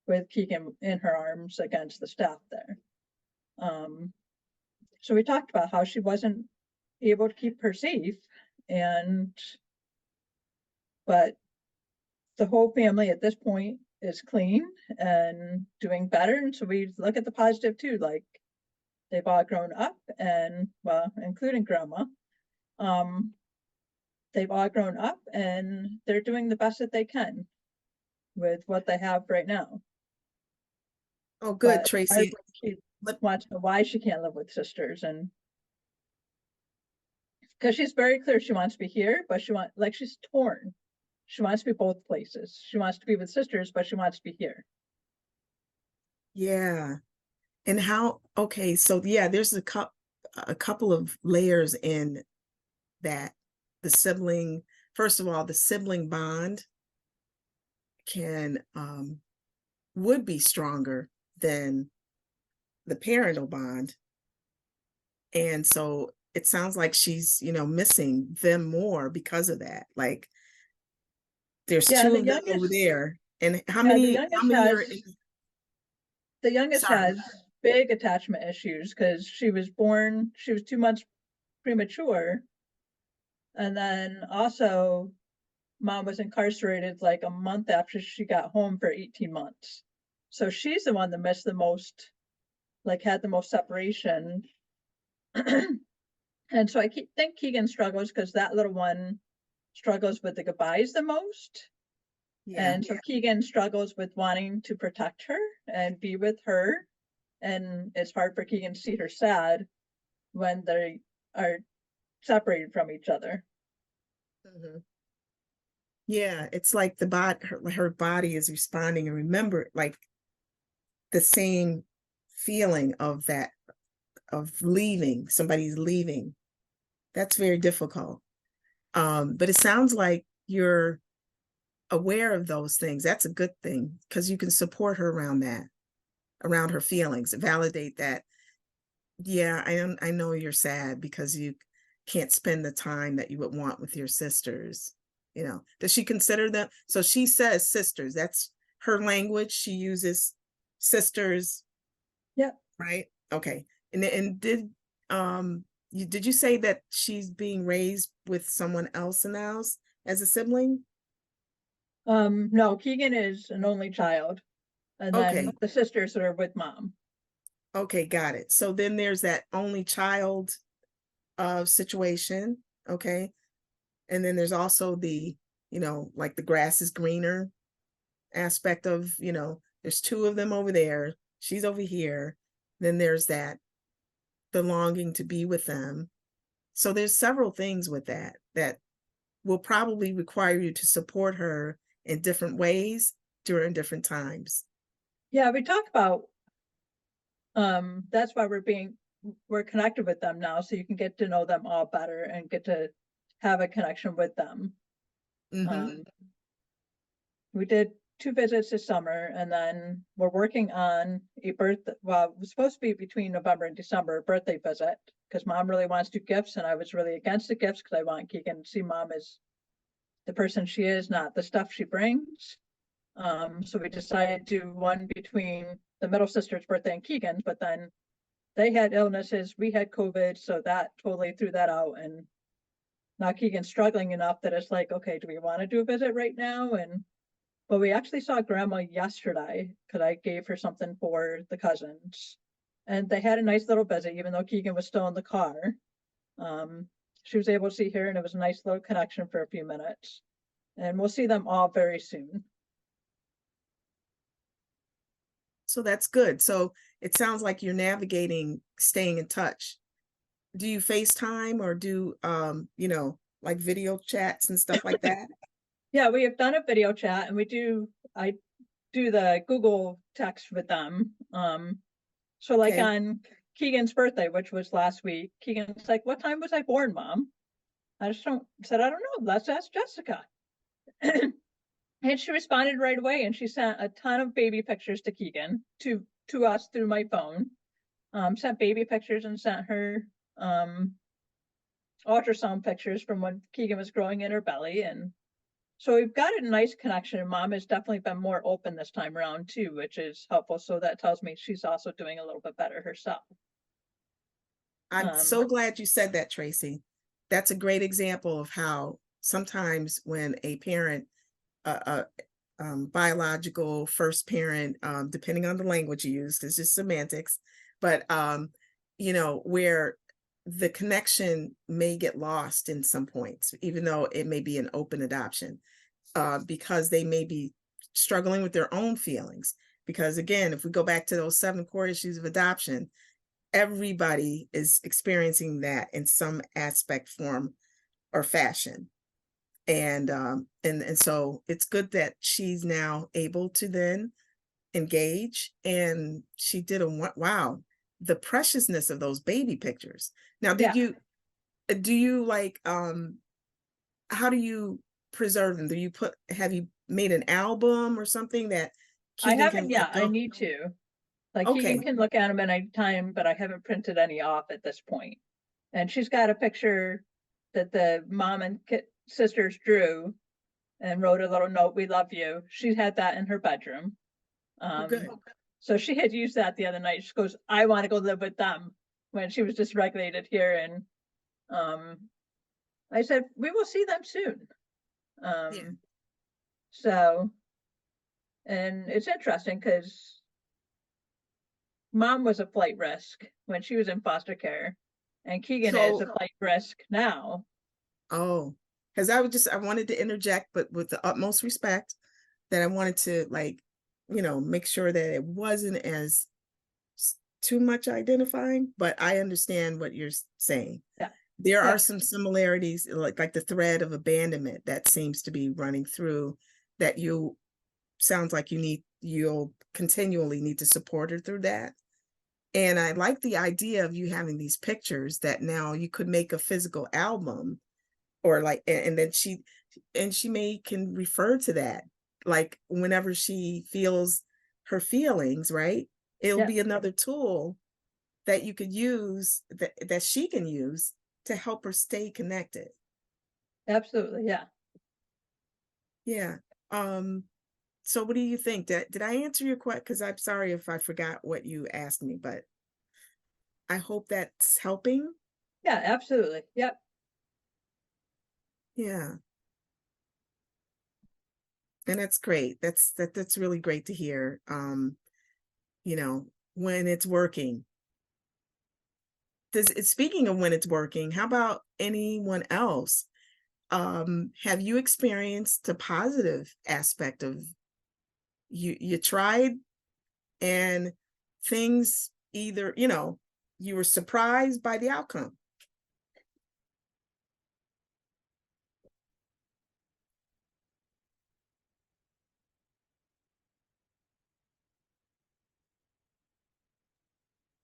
with Keegan in her arms against the staff there. So we talked about how she wasn't able to keep her safe, but the whole family at this point is clean and doing better. And so we look at the positive too, like they've all grown up, and well, including grandma, they've all grown up and they're doing the best that they can with what they have right now. Oh, good, But Tracy. she wants to know why she can't live with sisters, and because she's very clear she wants to be here, but she's torn. She wants to be both places. She wants to be with sisters, but she wants to be here. Yeah. And how, okay, so yeah, there's a couple of layers in that. The sibling, first of all, the sibling bond would be stronger than the parental bond. And so it sounds like she's, you know, missing them more because of that. Like there's 2 of them over there. And how many are in? The youngest has big attachment issues because she was 2 months premature. And then also mom was incarcerated like a month after she got home for 18 months. So she's the one that missed the most, like had the most separation And so think Keegan struggles because that little one struggles with the goodbyes the most. Yeah. And so Keegan struggles with wanting to protect her and be with her. And it's hard for Keegan to see her sad when they are separated from each other. Mhm. Yeah, it's like the body, her body is responding and remember, like the same feeling of that, of leaving, somebody's leaving. That's very difficult. But it sounds like you're aware of those things. That's a good thing because you can support her around that, around her feelings, validate that. Yeah, I know you're sad because you can't spend the time that you would want with your sisters. You know, does she consider them? So she says sisters. That's her language. She uses sisters, Yep. right? Okay. And did you say that she's being raised with someone else in the house as a sibling? No, Keegan is an only child. And Okay. then the sisters are with mom. Okay, got it. So then there's that only child situation. Okay. And then there's also the, like the grass is greener aspect of, there's two of them over there. She's over here. Then there's that, the longing to be with them. So there's several things with that will probably require you to support her in different ways during different times. Yeah, we talk about that's why we're connected with them now, so you can get to know them all better and get to have a connection with them. Mhm. We did 2 visits this summer, and then we're working on a birthday. Well, it was supposed to be between November and December, a birthday visit, because mom really wants to do gifts, and I was really against the gifts because I want Keegan to see mom as the person she is, not the stuff she brings. So we decided to do one between the middle sister's birthday and Keegan's, but then they had illnesses, we had COVID, so that totally threw that out. And now Keegan's struggling enough that it's like, okay, do we want to do a visit right now? But we actually saw grandma yesterday because I gave her something for the cousins, and they had a nice little visit, even though Keegan was still in the car. She was able to see her, and it was a nice little connection for a few minutes. And we'll see them all very soon. So that's good. So it sounds like you're navigating, staying in touch. Do you FaceTime or do, like video chats and stuff like that? Yeah, we have done a video chat, and I do the Google text with them. So like Okay. on Keegan's birthday, which was last week, Keegan's like, "What time was I born, Mom?" I don't know. Let's ask Jessica. And she responded right away, and she sent a ton of baby pictures to Keegan, to us through my phone. Sent baby pictures and sent her ultrasound pictures from when Keegan was growing in her belly. And so we've got a nice connection, and mom has definitely been more open this time around too, which is helpful. So that tells me she's also doing a little bit better herself. I'm so glad you said that, Tracy. That's a great example of how sometimes when a parent, biological first parent, depending on the language you use, it's just semantics, but where the connection may get lost in some points, even though it may be an open adoption, because they may be struggling with their own feelings. Because again, if we go back to those 7 core issues of adoption, everybody is experiencing that in some aspect, form, or fashion. And so it's good that she's now able to then engage. And she did wow, the preciousness of those baby pictures. Now, do you like, how do you preserve them? Have you made an album or something that I Keegan haven't can yet. I go? need to. Like Okay. Keegan can look at them at any time, but I haven't printed any off at this point. And she's got a picture that the mom and sisters drew and wrote a little note, "We love you." She had that in her bedroom. Good. So she had used that the other night. She goes, "I want to go live with them," when she was dysregulated here. And I said, "We will see them soon." Yeah. So, and it's interesting because mom was a flight risk when she was in foster care. And Keegan is So- a flight risk now. Oh, because I wanted to interject, but with the utmost respect, that I wanted to make sure that it wasn't as too much identifying, but I understand what you're saying. Yeah. There Yeah. are some similarities, like the thread of abandonment that seems to be running through that sounds like you'll continually need to support her through that. And I like the idea of you having these pictures that now you could make a physical album, or and then she can refer to that, like whenever she feels her feelings, right? It'll Yeah. be another tool that you could use, that she can use to help her stay connected. Absolutely. Yeah. Yeah. So what do you think? Did I answer your question? Because I'm sorry if I forgot what you asked me, but I hope that's helping. Yeah, absolutely. Yep. Yeah. And that's great. That's really great to hear. When it's working. Speaking of when it's working, how about anyone else? Have you experienced the positive aspect of you tried and things either, you were surprised by the outcome?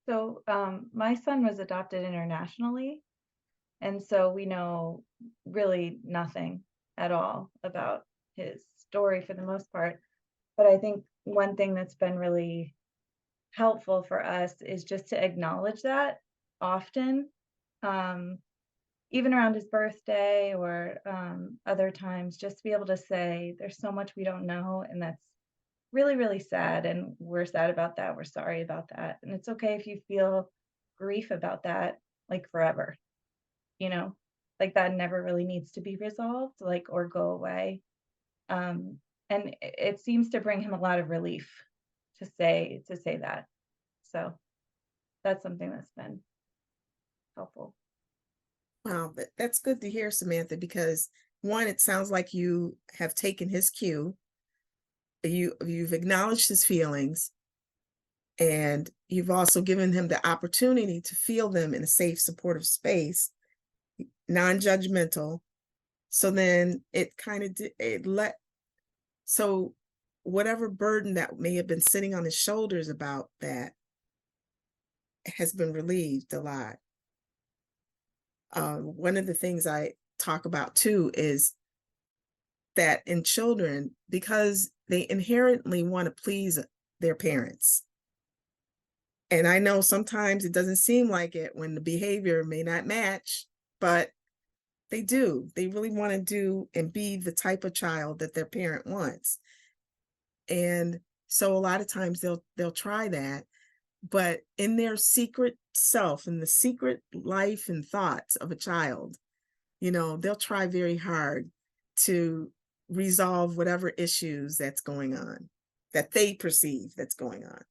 So my son was adopted internationally, and so we know really nothing at all about his story for the most part. But I think one thing that's been really helpful for us is just to acknowledge that often, um, even around his birthday or other times, just to be able to say, there's so much we don't know, and that's really, really sad. And we're sad about that. We're sorry about that. And it's okay if you feel grief about that, like forever, like that never really needs to be resolved, like, or go away. And it seems to bring him a lot of relief to say that. So that's something that's been helpful. Wow, that's good to hear, Samantha, because one, it sounds like you have taken his cue. You've acknowledged his feelings, and you've also given him the opportunity to feel them in a safe, supportive space, non-judgmental. So then so whatever burden that may have been sitting on his shoulders about that has been relieved a lot. One of the things I talk about too is that in children, because they inherently want to please their parents. And I know sometimes it doesn't seem like it when the behavior may not match, but they do. They really want to do and be the type of child that their parent wants. And so a lot of times they'll try that, but in their secret self, in the secret life and thoughts of a child, they'll try very hard to resolve whatever issues that's going on, that they perceive that's going on.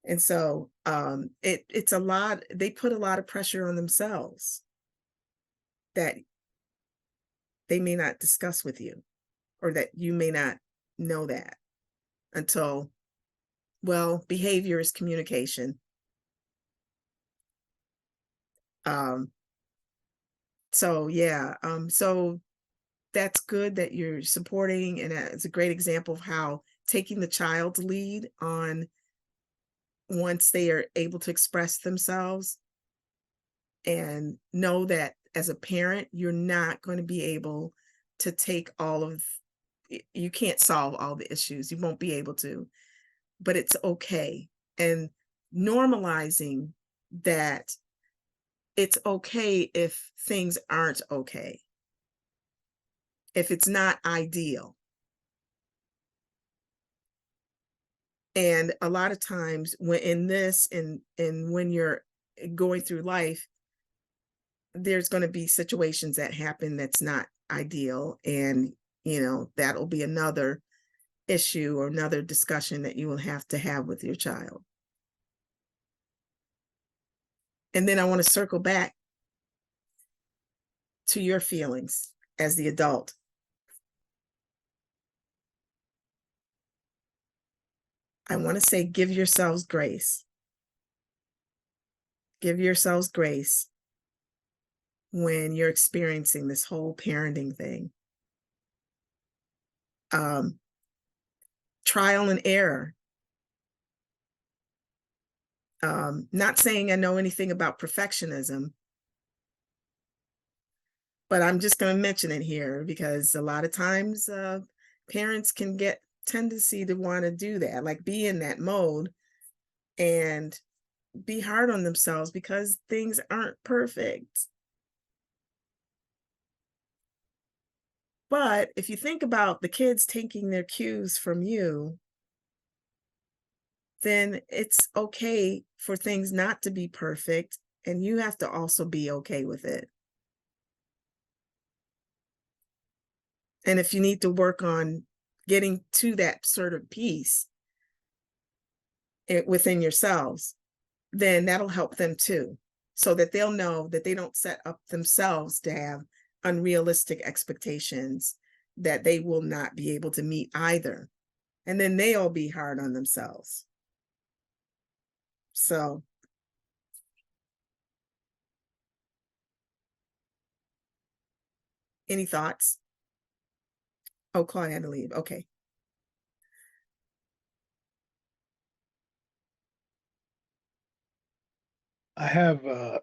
And so it's a lot, they put a lot of pressure on themselves that they may not discuss with you, or that you may not know that until, well, behavior is communication. So yeah, so that's good that you're supporting, and it's a great example of how taking the child's lead on once they are able to express themselves, and know that as a parent, you're not going to be able to take you can't solve all the issues. You won't be able to, but it's okay. And normalizing that it's okay if things aren't okay, if it's not ideal. And a lot of times when when you're going through life, there's going to be situations that happen that's not ideal. And, that'll be another issue or another discussion that you will have to have with your child. And then I want to circle back to your feelings as the adult. I want to say, give yourselves grace. Give yourselves grace when you're experiencing this whole parenting thing. Trial and error. Not saying I know anything about perfectionism, but I'm just going to mention it here because a lot of times parents can get tendency to want to do that, like be in that mode and be hard on themselves because things aren't perfect. But if you think about the kids taking their cues from you, then it's okay for things not to be perfect, and you have to also be okay with it. And if you need to work on getting to that sort of peace within yourselves, then that'll help them too, so that they'll know that they don't set up themselves to have unrealistic expectations that they will not be able to meet either. And then they'll be hard on themselves. So any thoughts? Oh, Claude had to leave. Okay. I have a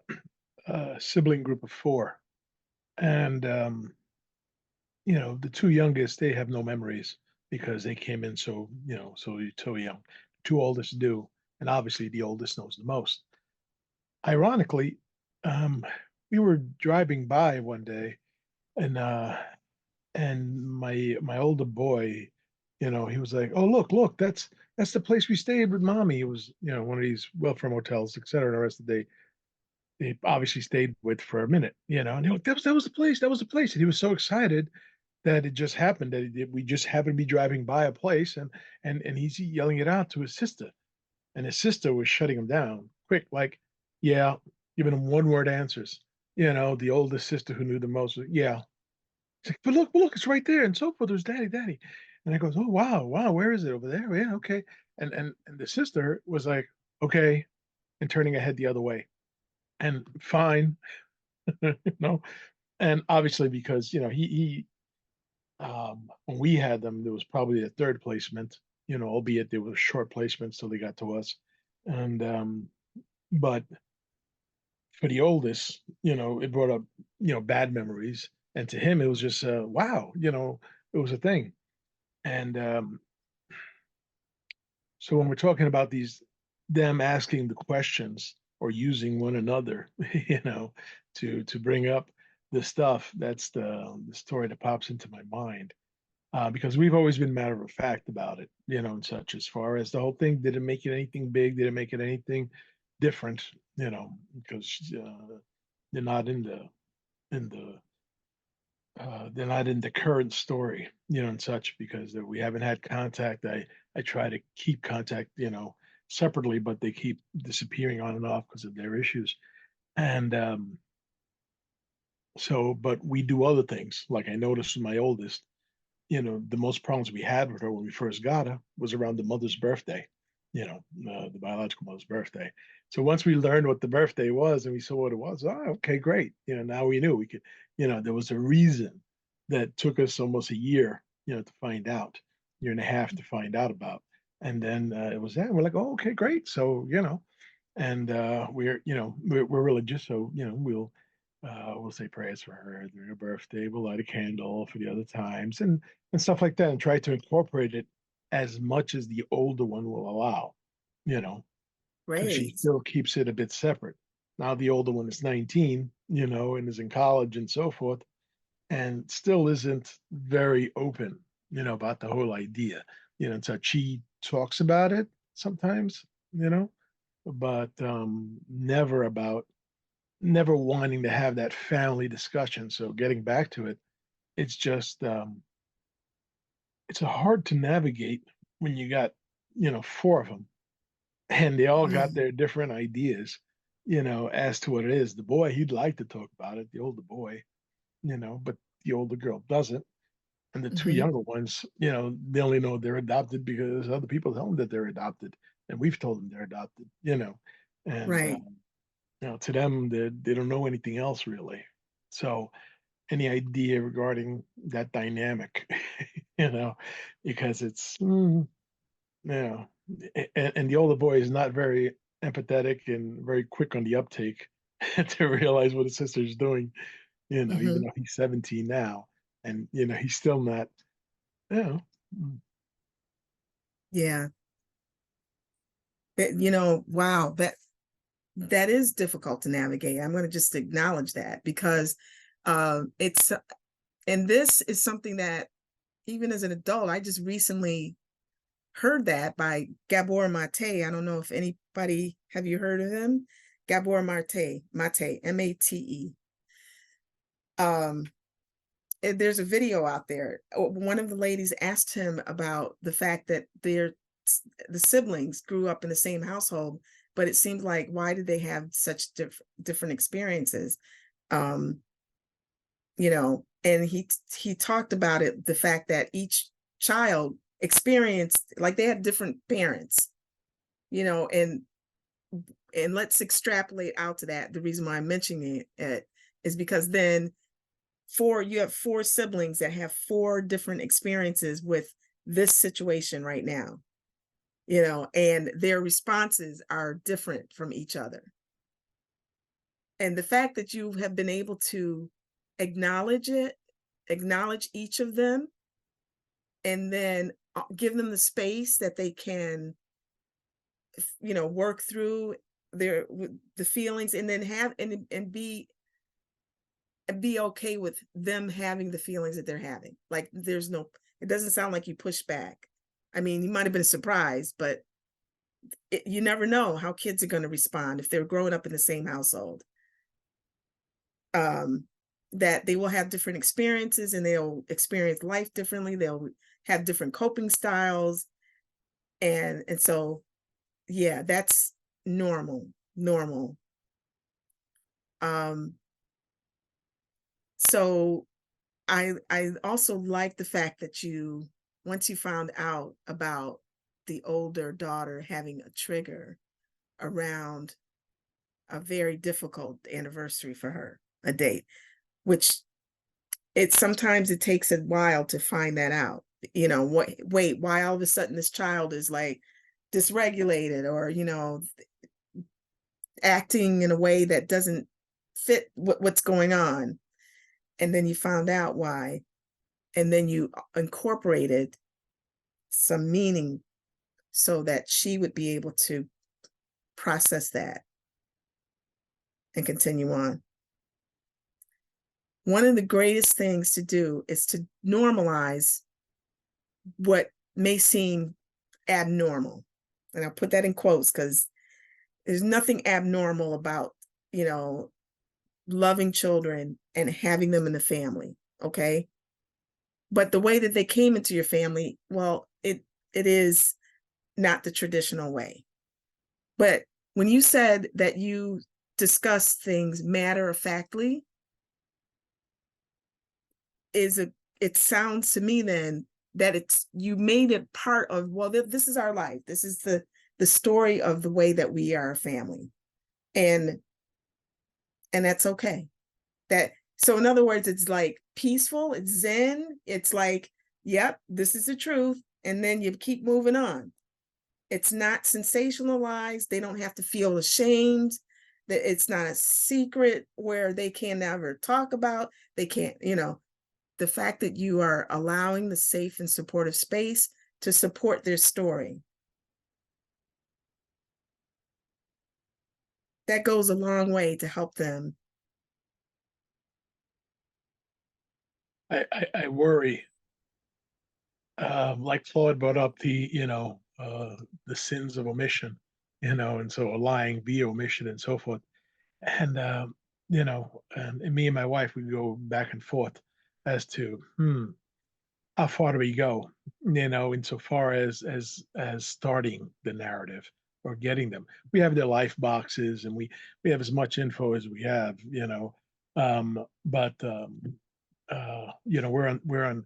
sibling group of 4, and you know, the 2 youngest, they have no memories because they came in so, you know, so young. 2 oldest do, and obviously the oldest knows the most. Ironically, um, we were driving by one day, and my older boy, you know, he was like, "Oh, look, that's the place we stayed with mommy." It was, you know, one of these welfare motels, et cetera. The rest of the day, they obviously stayed with for a minute, you know, and he was, that was the place, that was the place, and he was so excited that it just happened that we just happened to be driving by a place, and he's yelling it out to his sister, and his sister was shutting him down quick, like, yeah, giving him one word answers. You know, the oldest sister who knew the most, yeah. It's like, but look, it's right there, and so forth. There's daddy. And I goes, oh wow, where is it? Over there? Yeah, okay. And the sister was like, okay, and turning her head the other way. And fine, you know. And obviously because, you know, he when we had them, there was probably a third placement, you know, albeit there was short placements till they got to us. And but for the oldest, you know, it brought up, you know, bad memories. And to him, it was just wow, you know, it was a thing. And so when we're talking about them asking the questions or using one another, you know, to bring up the stuff, that's the story that pops into my mind. Because we've always been matter of fact about it, you know, and such, as far as the whole thing didn't make it anything big, didn't make it anything different, you know, because they're not in the they're not in the current story, you know, and such, because we haven't had contact. I try to keep contact, you know, separately, but they keep disappearing on and off because of their issues. And so, but we do other things. Like I noticed with my oldest, you know, the most problems we had with her when we first got her was around the mother's birthday, you know, the biological mother's birthday. So once we learned what the birthday was and we saw what it was, oh, okay, great. You know, now we knew we could, you know, there was a reason that took us almost a year, you know, to find out, year and a half to find out about. And then it was that. We're like, oh, okay, great. So, you know, and we're, you know, we're religious. So, you know, we'll say prayers for her during her birthday. We'll light a candle for the other times and stuff like that, and try to incorporate it as much as the older one will allow, you know, because she Great. still keeps it a bit separate. Now the older one is 19, you know, and is in college and so forth, and still isn't very open, you know, about the whole idea. You know, so she talks about it sometimes, you know, but never wanting to have that family discussion. So getting back to it, it's just it's hard to navigate when you got, you know, 4 of them and they all got Mm. their different ideas, as to what it is. The boy, he'd like to talk about it, the older boy, but the older girl doesn't. And the two Mhm. younger ones, they only know they're adopted because other people tell them that they're adopted, and we've told them they're adopted. And Right. to them, they don't know anything else really. So, any idea regarding that dynamic, because it's, yeah, and the older boy is not very empathetic and very quick on the uptake to realize what his sister's doing, even Mhm. though he's 17 now, and he's still not, you know, mm, Yeah. Wow, that is difficult to navigate. I'm going to just acknowledge that because it's and this is something that even as an adult, I just recently heard that by Gabor Mate. I don't know if anybody, have you heard of him? Gabor Mate, Mate. Um, there's a video out there. One of the ladies asked him about the fact that the siblings grew up in the same household, but it seemed like, why did they have such different experiences? Um, and he talked about it, the fact that each child experienced, like, they had different parents, and let's extrapolate out to that. The reason why I'm mentioning it is because then you have four siblings that have four different experiences with this situation right now, and their responses are different from each other. And the fact that you have been able to acknowledge each of them, and then give them the space that they can, work through the feelings, and then have and be okay with them having the feelings that they're having. Like, it doesn't sound like you push back. I mean, you might have been surprised, but you never know how kids are going to respond if they're growing up in the same household. That they will have different experiences, and they'll experience life differently. They'll have different coping styles. And so, yeah, that's normal. Um, so I also like the fact that once you found out about the older daughter having a trigger around a very difficult anniversary for her, a date, which sometimes it takes a while to find that out. Why all of a sudden this child is like dysregulated, or acting in a way that doesn't fit what's going on. And then you found out why, and then you incorporated some meaning so that she would be able to process that and continue on. One of the greatest things to do is to normalize what may seem abnormal. And I'll put that in quotes because there's nothing abnormal about, loving children and having them in the family. Okay. But the way that they came into your family, well, it is not the traditional way. But when you said that you discuss things matter-of-factly, it sounds to me then that you made it part of, well, this is our life. This is the story of the way that we are a family. And that's okay. So in other words, it's like peaceful, it's zen, it's like, yep, this is the truth. And then you keep moving on. It's not sensationalized. They don't have to feel ashamed. That it's not a secret where they can never talk about. They can't, the fact that you are allowing the safe and supportive space to support their story. That goes a long way to help them. I worry, like Claude brought up the sins of omission, and so a lying via omission and so forth. And and me and my wife, we go back and forth as to how far do we go, insofar as starting the narrative. or getting them. We have their life boxes, and we have as much info as we have, you know. But you know, we're on.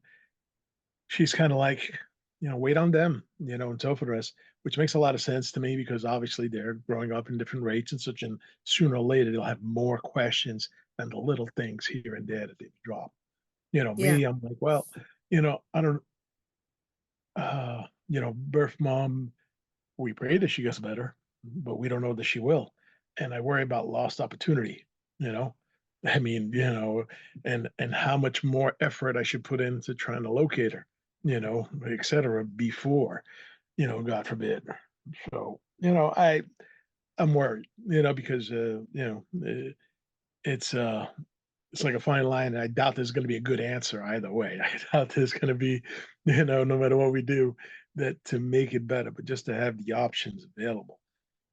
She's kind of like, you know, wait on them, you know, and so for the rest, which makes a lot of sense to me because obviously they're growing up in different rates and such, and sooner or later they'll have more questions than the little things here and there that they drop. You know, Yeah. me, I'm like, well, you know, I don't, you know, birth mom, we pray that she gets better, but we don't know that she will. And I worry about lost opportunity, you know. I mean, you know, and how much more effort I should put into trying to locate her, you know, et cetera, before, you know, God forbid. So, you know, I'm worried, you know, because you know, it's it's like a fine line. And I doubt there's going to be a good answer either way. I doubt there's going to be, you know, no matter what we do, that to make it better, but just to have the options available,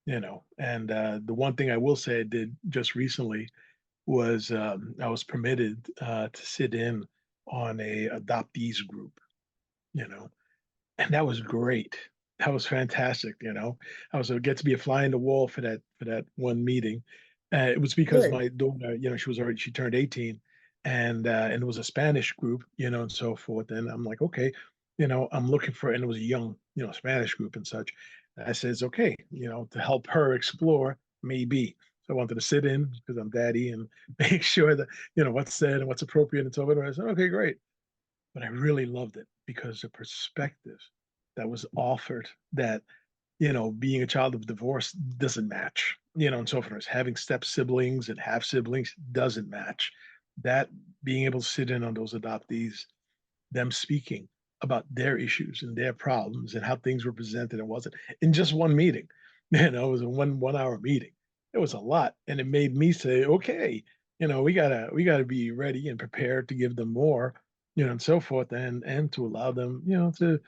you know. And the one thing I will say I did just recently was I was permitted to sit in on a adoptees group, you know, and that was great. That was fantastic, you know. I was get to be a fly in the wall for that one meeting. It was because Good. my daughter, you know, she turned 18, and it was a Spanish group, you know, and so forth. And I'm like, okay, you know, I'm looking for, and it was a young, you know, Spanish group and such. I says, okay, you know, to help her explore, maybe. So I wanted to sit in because I'm daddy and make sure that, you know, what's said and what's appropriate and so on. I said, okay, great. But I really loved it because the perspective that was offered, that, you know, being a child of divorce doesn't match, you know, and so forth. Having step siblings and half siblings doesn't match. That being able to sit in on those adoptees, them speaking about their issues and their problems and how things were presented and wasn't in just one meeting. You know, it was a 1 hour meeting. It was a lot. And it made me say, okay, you know, we gotta be ready and prepared to give them more, you know, and so forth, and to allow them, you know, to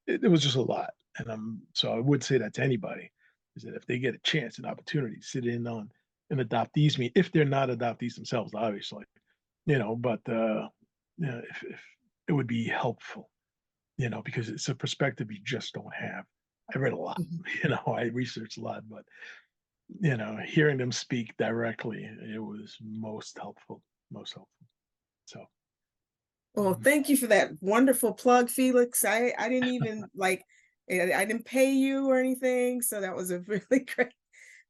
it was just a lot. And so I would say that to anybody is that if they get a chance, an opportunity to sit in on an adoptees meet, if they're not adoptees themselves, obviously, you know, but yeah, if it would be helpful, you know, because it's a perspective you just don't have. I read a lot, Mhm. you know, I researched a lot, but you know, hearing them speak directly, it was most helpful. So, Well, um, thank you for that wonderful plug, Felix. I didn't even like, I didn't pay you or anything. So that was a really great,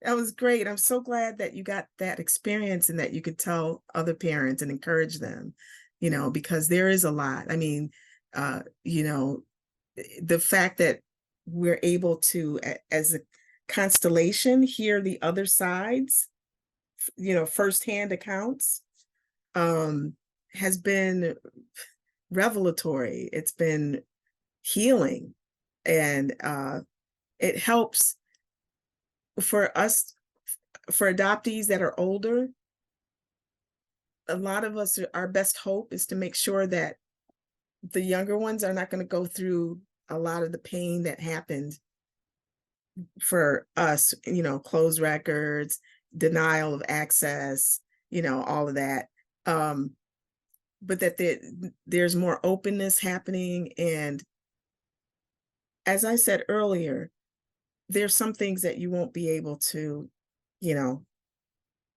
that was great. I'm so glad that you got that experience and that you could tell other parents and encourage them, you know, because there is a lot. I mean, you know, the fact that we're able to, as a constellation, hear the other sides, you know, firsthand accounts, um, has been revelatory. It's been healing, and it helps for us, for adoptees that are older. A lot of us, our best hope is to make sure that the younger ones are not going to go through a lot of the pain that happened for us, you know, closed records, denial of access, you know, all of that. But that there's more openness happening. And as I said earlier, there's some things that you won't be able to, you know,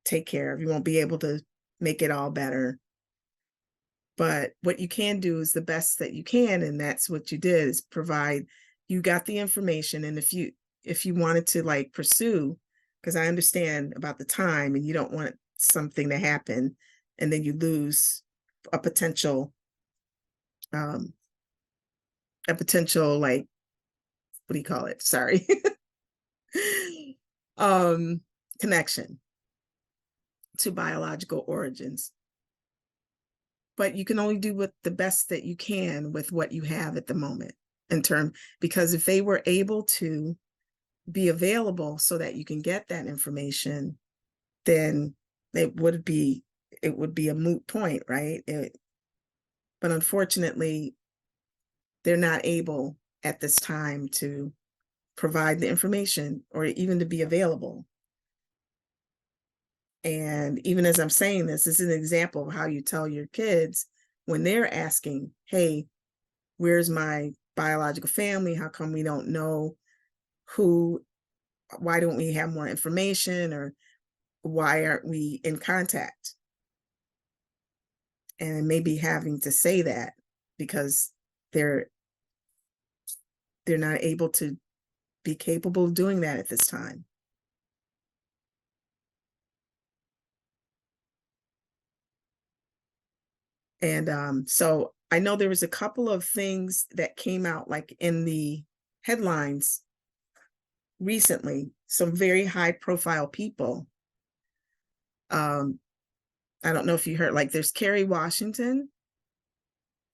take care of. You won't be able to make it all better. But what you can do is the best that you can, and that's what you did, is provide, you got the information. And if you wanted to like pursue, because I understand about the time and you don't want something to happen and then you lose a potential um like, what do you call it? Sorry. um Connection to biological origins. But you can only do what the best that you can with what you have at the moment, in term, because if they were able to be available so that you can get that information, then it would be a moot point, right? But unfortunately, they're not able at this time to provide the information or even to be available. And even as I'm saying this is an example of how you tell your kids when they're asking, hey, where's my biological family? How come we don't know why don't we have more information, or why aren't we in contact? And maybe having to say that because they're not able to be capable of doing that at this time. And so I know there was a couple of things that came out like in the headlines recently, some very high profile people. I don't know if you heard, like there's Kerry Washington,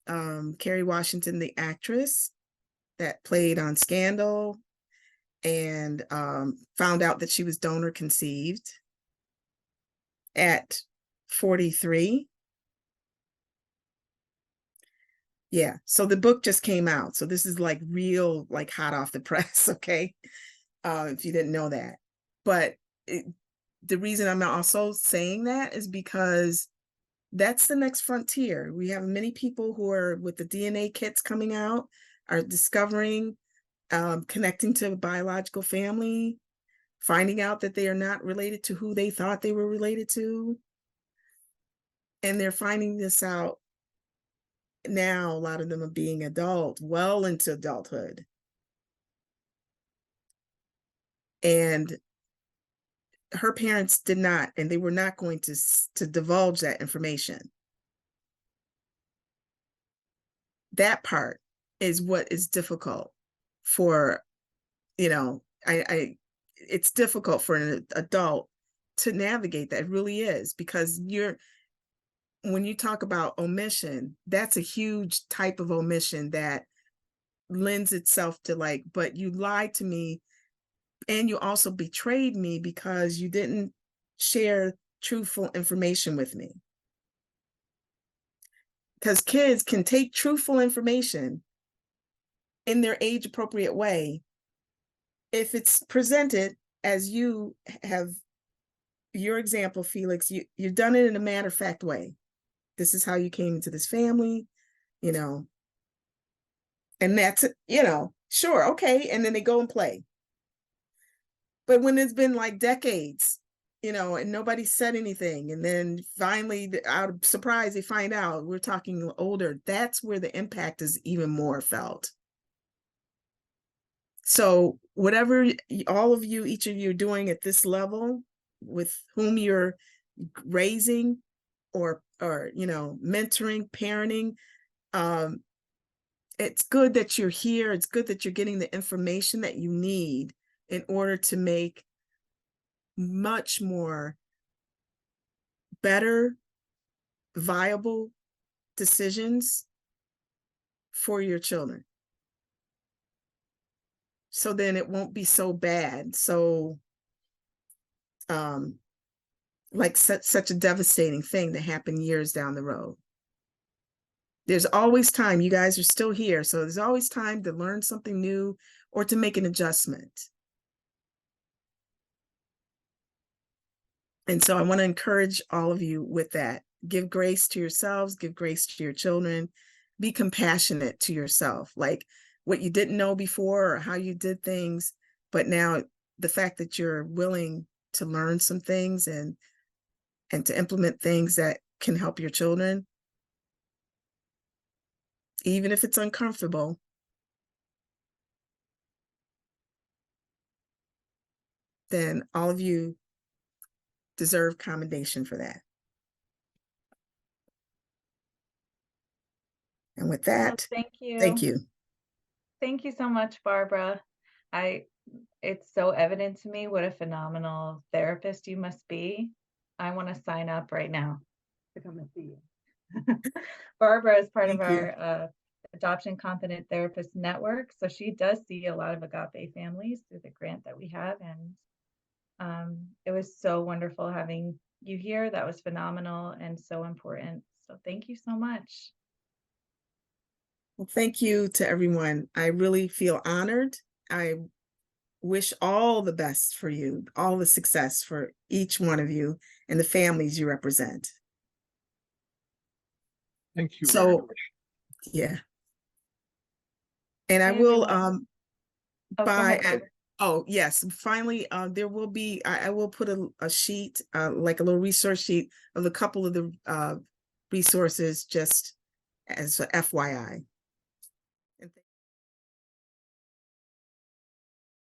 the actress that played on Scandal and found out that she was donor conceived at 43. Yeah, so the book just came out. So this is like real, like hot off the press, okay? If you didn't know that. But the reason I'm also saying that is because that's the next frontier. We have many people who are with the DNA kits coming out, are discovering, connecting to a biological family, finding out that they are not related to who they thought they were related to. And they're finding this out now. A lot of them are being adult, well into adulthood. And her parents did not, and they were not going to divulge that information. That part is what is difficult for, it's difficult for an adult to navigate. That really is, because when you talk about omission, that's a huge type of omission that lends itself to like, but you lied to me and you also betrayed me because you didn't share truthful information with me. Because kids can take truthful information in their age appropriate way if it's presented as you have your example, Felix. You've done it in a matter of fact way. This is how you came into this family, and that's, sure, okay, and then they go and play. But when it's been like decades, and nobody said anything, and then finally, out of surprise, they find out we're talking older, that's where the impact is even more felt. So whatever all of you, each of you are doing at this level, with whom you're raising or mentoring, parenting, it's good that you're here. It's good that you're getting the information that you need in order to make much more better, viable decisions for your children. So then it won't be so bad. So like such a devastating thing to happen years down the road. There's always time. You guys are still here. So there's always time to learn something new or to make an adjustment. And so I want to encourage all of you with that. Give grace to yourselves, give grace to your children, be compassionate to yourself. Like what you didn't know before or how you did things, but now the fact that you're willing to learn some things and to implement things that can help your children, even if it's uncomfortable, then all of you deserve commendation for that. And with that, thank you. Thank you. Thank you so much, Barbara. It's so evident to me what a phenomenal therapist you must be. I want to sign up right now to come and see you. Barbara is part of our Adoption Competent Therapist Network. So she does see a lot of agape families through the grant that we have. And it was so wonderful having you here. That was phenomenal and so important. So thank you so much. Well, thank you to everyone. I really feel honored. I wish all the best for you, all the success for each one of you and the families you represent. Thank you. So, yeah. And I Okay, will, everyone. Oh, go ahead, Barbara. Oh, yes. Finally, there will be, I will put a sheet, like a little resource sheet of a couple of the resources just as a FYI.